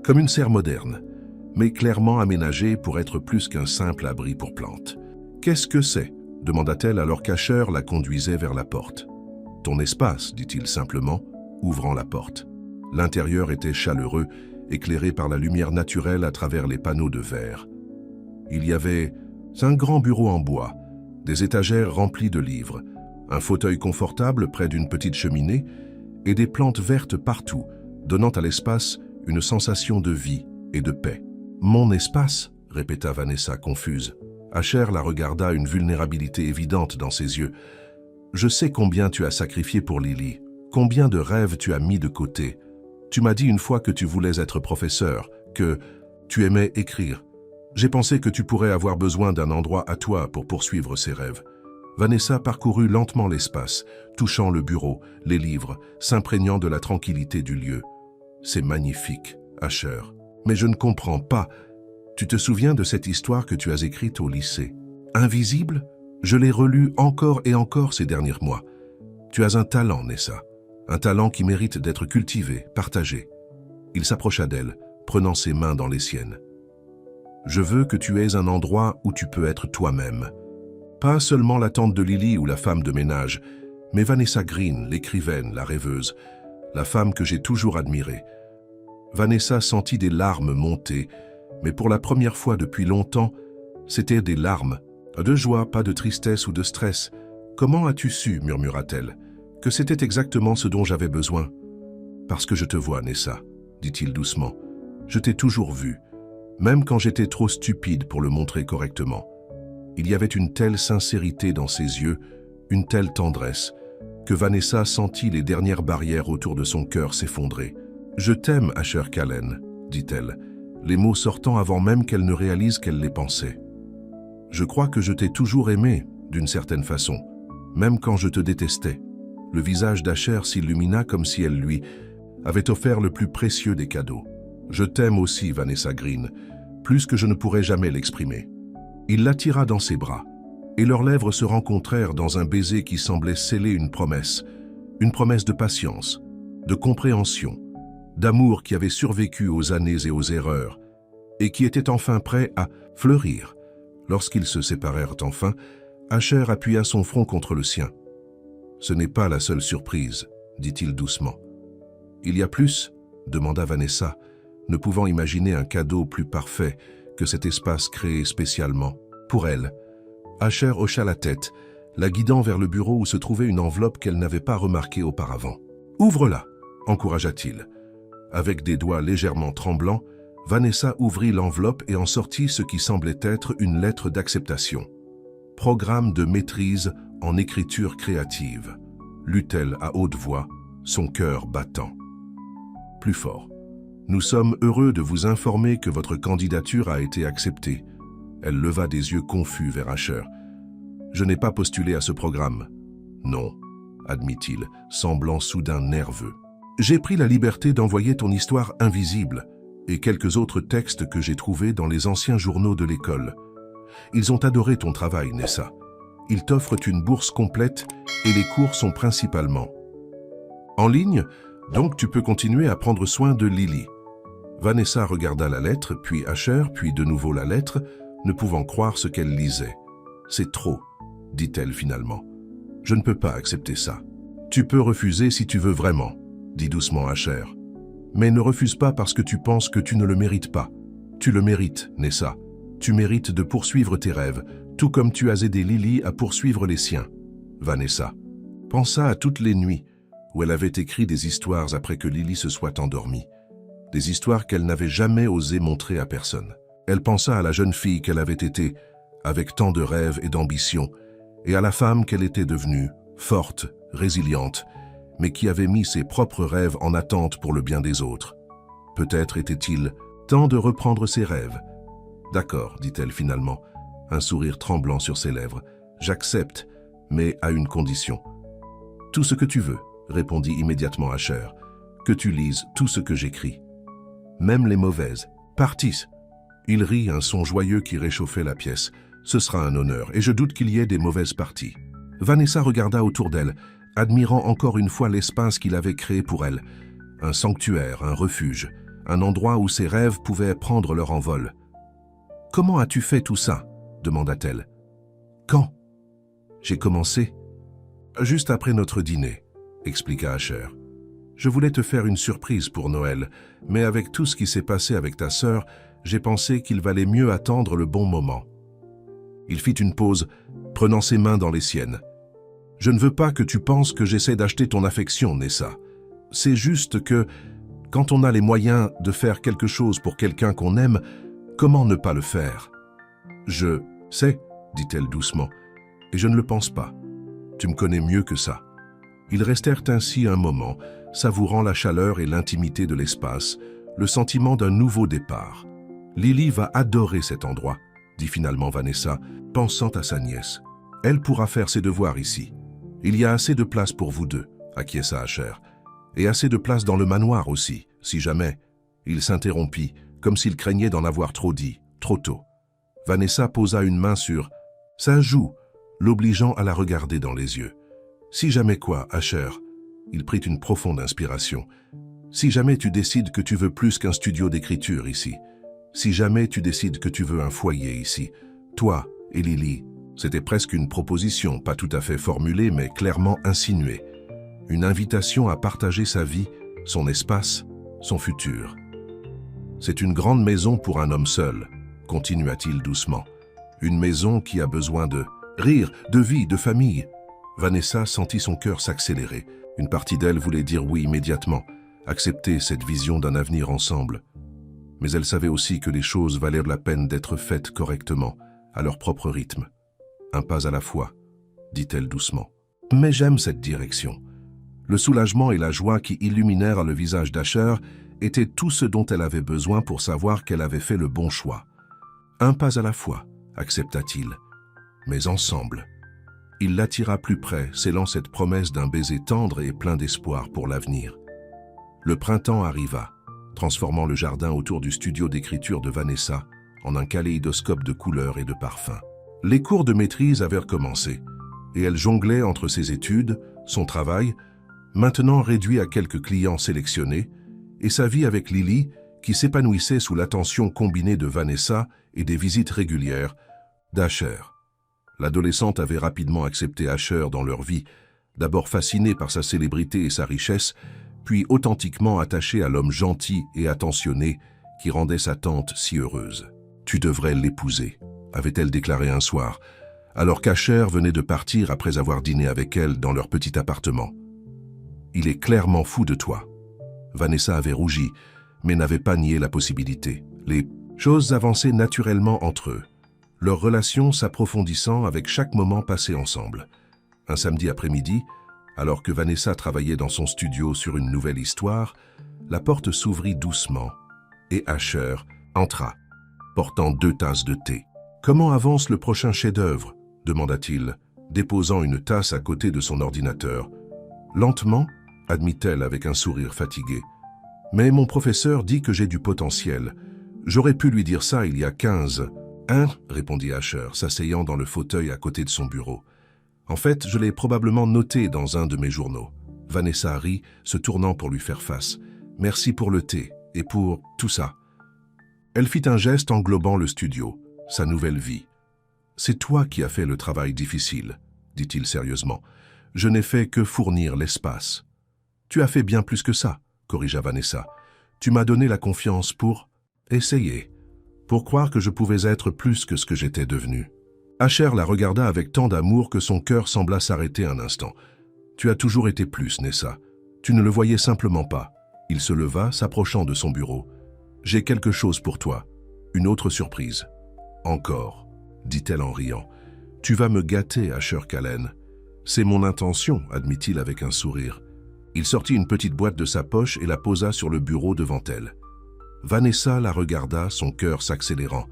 comme une serre moderne, mais clairement aménagée pour être plus qu'un simple abri pour plantes. « Qu'est-ce que c'est » demanda-t-elle alors qu'Asher la conduisait vers la porte. « Ton espace » dit-il simplement, ouvrant la porte. L'intérieur était chaleureux, éclairé par la lumière naturelle à travers les panneaux de verre. Il y avait un grand bureau en bois, des étagères remplies de livres, un fauteuil confortable près d'une petite cheminée et des plantes vertes partout, donnant à l'espace une sensation de vie et de paix. « Mon espace » répéta Vanessa confuse. Asher la regarda, une vulnérabilité évidente dans ses yeux. « Je sais combien tu as sacrifié pour Lily, combien de rêves tu as mis de côté. Tu m'as dit une fois que tu voulais être professeur, que tu aimais écrire. J'ai pensé que tu pourrais avoir besoin d'un endroit à toi pour poursuivre ces rêves. » Vanessa parcourut lentement l'espace, touchant le bureau, les livres, s'imprégnant de la tranquillité du lieu. « C'est magnifique, Asher. Mais je ne comprends pas. Tu te souviens de cette histoire que tu as écrite au lycée? Invisible? Je l'ai relue encore et encore ces derniers mois. Tu as un talent, Nessa. Un talent qui mérite d'être cultivé, partagé. » Il s'approcha d'elle, prenant ses mains dans les siennes. « Je veux que tu aies un endroit où tu peux être toi-même. Pas seulement la tante de Lily ou la femme de ménage, mais Vanessa Green, l'écrivaine, la rêveuse, la femme que j'ai toujours admirée. » Vanessa sentit des larmes monter, mais pour la première fois depuis longtemps, c'étaient des larmes, de joie, pas de tristesse ou de stress. « Comment as-tu su, murmura-t-elle, que c'était exactement ce dont j'avais besoin? »« Parce que je te vois, Nessa, » dit-il doucement. « Je t'ai toujours vue, même quand j'étais trop stupide pour le montrer correctement. » Il y avait une telle sincérité dans ses yeux, une telle tendresse, que Vanessa sentit les dernières barrières autour de son cœur s'effondrer. « Je t'aime, Asher Callen, » dit-elle, les mots sortant avant même qu'elle ne réalise qu'elle les pensait. « Je crois que je t'ai toujours aimé, d'une certaine façon, même quand je te détestais. » Le visage d'Asher s'illumina comme si elle lui avait offert le plus précieux des cadeaux. « Je t'aime aussi, Vanessa Green, plus que je ne pourrais jamais l'exprimer. » Il l'attira dans ses bras, et leurs lèvres se rencontrèrent dans un baiser qui semblait sceller une promesse de patience, de compréhension, d'amour qui avait survécu aux années et aux erreurs, et qui était enfin prêt à fleurir. Lorsqu'ils se séparèrent enfin, Asher appuya son front contre le sien. « Ce n'est pas la seule surprise, » dit-il doucement. « Il y a plus ?» demanda Vanessa, ne pouvant imaginer un cadeau plus parfait que cet espace créé spécialement pour elle. Asher hocha la tête, la guidant vers le bureau où se trouvait une enveloppe qu'elle n'avait pas remarquée auparavant. « Ouvre-la » encouragea-t-il. Avec des doigts légèrement tremblants, Vanessa ouvrit l'enveloppe et en sortit ce qui semblait être une lettre d'acceptation. « Programme de maîtrise en écriture créative », lut-elle à haute voix, son cœur battant. Plus fort. Nous sommes heureux de vous informer que votre candidature a été acceptée. Elle leva des yeux confus vers Asher. Je n'ai pas postulé à ce programme. Non, admit-il, semblant soudain nerveux. J'ai pris la liberté d'envoyer ton histoire invisible et quelques autres textes que j'ai trouvés dans les anciens journaux de l'école. Ils ont adoré ton travail, Nessa. Ils t'offrent une bourse complète et les cours sont principalement en ligne, donc tu peux continuer à prendre soin de Lily. Vanessa regarda la lettre, puis Asher, puis de nouveau la lettre, ne pouvant croire ce qu'elle lisait. C'est trop, dit-elle finalement. Je ne peux pas accepter ça. Tu peux refuser si tu veux vraiment, dit doucement Asher. Mais ne refuse pas parce que tu penses que tu ne le mérites pas. Tu le mérites, Nessa. Tu mérites de poursuivre tes rêves, tout comme tu as aidé Lily à poursuivre les siens. Vanessa pensa à toutes les nuits où elle avait écrit des histoires après que Lily se soit endormie. Des histoires qu'elle n'avait jamais osé montrer à personne. Elle pensa à la jeune fille qu'elle avait été, avec tant de rêves et d'ambition, et à la femme qu'elle était devenue, forte, résiliente, mais qui avait mis ses propres rêves en attente pour le bien des autres. Peut-être était-il temps de reprendre ses rêves. D'accord, dit-elle finalement, un sourire tremblant sur ses lèvres. J'accepte, mais à une condition. Tout ce que tu veux, répondit immédiatement Asher, que tu lises tout ce que j'écris. Même les mauvaises. Partis. Il rit, un son joyeux qui réchauffait la pièce. Ce sera un honneur, et je doute qu'il y ait des mauvaises parties. Vanessa regarda autour d'elle, admirant encore une fois l'espace qu'il avait créé pour elle. Un sanctuaire, un refuge, un endroit où ses rêves pouvaient prendre leur envol. « Comment as-tu fait tout ça ?» demanda-t-elle. « Quand ?»« J'ai commencé. »« Juste après notre dîner. » expliqua Asher. « Je voulais te faire une surprise pour Noël, mais avec tout ce qui s'est passé avec ta sœur, j'ai pensé qu'il valait mieux attendre le bon moment. » Il fit une pause, prenant ses mains dans les siennes. « Je ne veux pas que tu penses que j'essaie d'acheter ton affection, Nessa. C'est juste que, quand on a les moyens de faire quelque chose pour quelqu'un qu'on aime, comment ne pas le faire? »« Je sais, dit-elle doucement, et je ne le pense pas. Tu me connais mieux que ça. » Ils restèrent ainsi un moment, savourant la chaleur et l'intimité de l'espace, le sentiment d'un nouveau départ. « Lily va adorer cet endroit, » dit finalement Vanessa, pensant à sa nièce. « Elle pourra faire ses devoirs ici. Il y a assez de place pour vous deux, » acquiesça Asher. « Et assez de place dans le manoir aussi, si jamais. » Il s'interrompit, comme s'il craignait d'en avoir trop dit, trop tôt. Vanessa posa une main sur sa joue, l'obligeant à la regarder dans les yeux. « Si jamais quoi, Asher ?» Il prit une profonde inspiration. « Si jamais tu décides que tu veux plus qu'un studio d'écriture ici, si jamais tu décides que tu veux un foyer ici, toi et Lily, c'était presque une proposition, pas tout à fait formulée, mais clairement insinuée. Une invitation à partager sa vie, son espace, son futur. C'est une grande maison pour un homme seul, continua-t-il doucement. Une maison qui a besoin de rire, de vie, de famille. » Vanessa sentit son cœur s'accélérer. Une partie d'elle voulait dire oui immédiatement, accepter cette vision d'un avenir ensemble. Mais elle savait aussi que les choses valaient la peine d'être faites correctement, à leur propre rythme. Un pas à la fois, dit-elle doucement. Mais j'aime cette direction. Le soulagement et la joie qui illuminèrent le visage d'Asher étaient tout ce dont elle avait besoin pour savoir qu'elle avait fait le bon choix. Un pas à la fois, accepta-t-il, mais ensemble. Il l'attira plus près, scellant cette promesse d'un baiser tendre et plein d'espoir pour l'avenir. Le printemps arriva, transformant le jardin autour du studio d'écriture de Vanessa en un kaléidoscope de couleurs et de parfums. Les cours de maîtrise avaient recommencé, et elle jonglait entre ses études, son travail, maintenant réduit à quelques clients sélectionnés, et sa vie avec Lily, qui s'épanouissait sous l'attention combinée de Vanessa et des visites régulières d'Asher. L'adolescente avait rapidement accepté Asher dans leur vie, d'abord fascinée par sa célébrité et sa richesse, puis authentiquement attachée à l'homme gentil et attentionné qui rendait sa tante si heureuse. « Tu devrais l'épouser », avait-elle déclaré un soir, alors qu'Asher venait de partir après avoir dîné avec elle dans leur petit appartement. « Il est clairement fou de toi. » Vanessa avait rougi, mais n'avait pas nié la possibilité. Les choses avançaient naturellement entre eux, leur relation s'approfondissant avec chaque moment passé ensemble. Un samedi après-midi, alors que Vanessa travaillait dans son studio sur une nouvelle histoire, La porte s'ouvrit doucement et Asher entra, portant 2 tasses de thé. « Comment avance le prochain chef-d'œuvre » demanda-t-il, déposant une tasse à côté de son ordinateur. « Lentement » admit-elle avec un sourire fatigué. « Mais mon professeur dit que j'ai du potentiel. J'aurais pu lui dire ça il y a 15... » « Hein » répondit Asher, s'asseyant dans le fauteuil à côté de son bureau. « En fait, je l'ai probablement noté dans un de mes journaux. » Vanessa rit, se tournant pour lui faire face. « Merci pour le thé et pour tout ça. » Elle fit un geste englobant le studio, sa nouvelle vie. « C'est toi qui as fait le travail difficile, » dit-il sérieusement. « Je n'ai fait que fournir l'espace. »« Tu as fait bien plus que ça, » corrigea Vanessa. « Tu m'as donné la confiance pour essayer, pour croire que je pouvais être plus que ce que j'étais devenu. » Asher la regarda avec tant d'amour que son cœur sembla s'arrêter un instant. « Tu as toujours été plus, Nessa. Tu ne le voyais simplement pas. » Il se leva, s'approchant de son bureau. « J'ai quelque chose pour toi. Une autre surprise. »« Encore, » dit-elle en riant. « Tu vas me gâter, Asher Callen. »« C'est mon intention, » admit-il avec un sourire. Il sortit une petite boîte de sa poche et la posa sur le bureau devant elle. Vanessa la regarda, son cœur s'accélérant.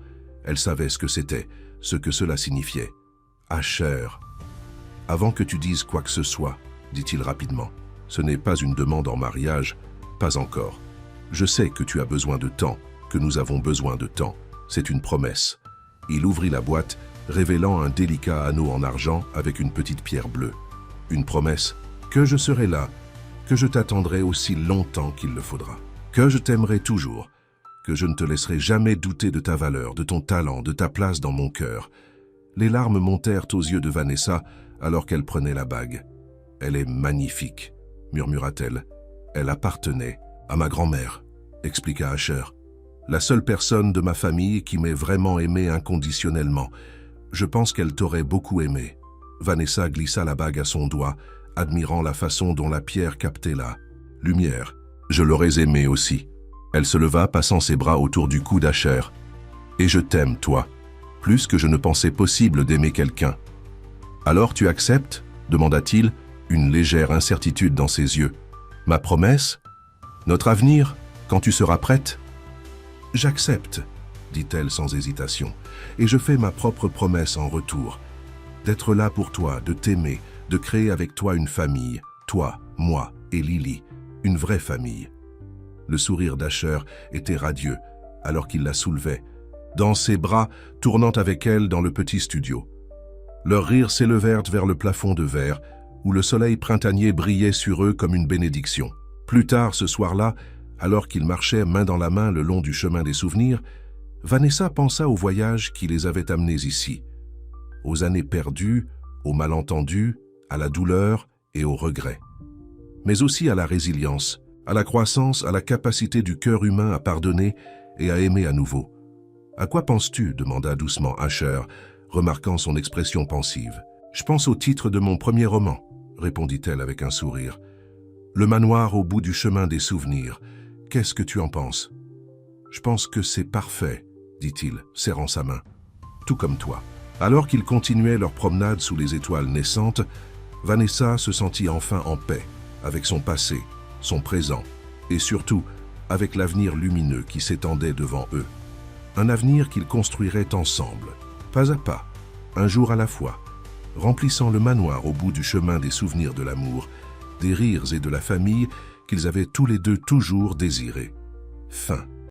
Elle savait ce que c'était, ce que cela signifiait. « Asher, avant que tu dises quoi que ce soit, » dit-il rapidement, « ce n'est pas une demande en mariage, pas encore. Je sais que tu as besoin de temps, que nous avons besoin de temps. C'est une promesse. » Il ouvrit la boîte, révélant un délicat anneau en argent avec une petite pierre bleue. Une promesse que je serai là, que je t'attendrai aussi longtemps qu'il le faudra, que je t'aimerai toujours, que je ne te laisserai jamais douter de ta valeur, de ton talent, de ta place dans mon cœur. Les larmes montèrent aux yeux de Vanessa alors qu'elle prenait la bague. « Elle est magnifique, » murmura-t-elle. « Elle appartenait à ma grand-mère, » expliqua Asher. « La seule personne de ma famille qui m'ait vraiment aimé inconditionnellement. Je pense qu'elle t'aurait beaucoup aimé. » Vanessa glissa la bague à son doigt, admirant la façon dont la pierre captait la lumière. « Je l'aurais aimé aussi. » Elle se leva, passant ses bras autour du cou d'Asher. « Et je t'aime, toi, plus que je ne pensais possible d'aimer quelqu'un. »« Alors tu acceptes ?» demanda-t-il, une légère incertitude dans ses yeux. « Ma promesse ? Notre avenir, quand tu seras prête ?»« J'accepte, » dit-elle sans hésitation, « et je fais ma propre promesse en retour. D'être là pour toi, de t'aimer, de créer avec toi une famille, toi, moi et Lily, une vraie famille. » Le sourire d'Asher était radieux, alors qu'il la soulevait, dans ses bras, tournant avec elle dans le petit studio. Leurs rires s'élevèrent vers le plafond de verre, où le soleil printanier brillait sur eux comme une bénédiction. Plus tard ce soir-là, alors qu'ils marchaient main dans la main le long du chemin des souvenirs, Vanessa pensa au voyage qui les avait amenés ici, aux années perdues, aux malentendus, à la douleur et au regret, mais aussi à la résilience, à la croissance, à la capacité du cœur humain à pardonner et à aimer à nouveau. « À quoi penses-tu » demanda doucement Asher, remarquant son expression pensive. « Je pense au titre de mon premier roman » répondit-elle avec un sourire. « Le manoir au bout du chemin des souvenirs. Qu'est-ce que tu en penses ?»« Je pense que c'est parfait » dit-il, serrant sa main. « Tout comme toi. » Alors qu'ils continuaient leur promenade sous les étoiles naissantes, Vanessa se sentit enfin en paix avec son passé, son présent, et surtout avec l'avenir lumineux qui s'étendait devant eux. Un avenir qu'ils construiraient ensemble, pas à pas, un jour à la fois, remplissant le manoir au bout du chemin des souvenirs de l'amour, des rires et de la famille qu'ils avaient tous les deux toujours désirés. Fin.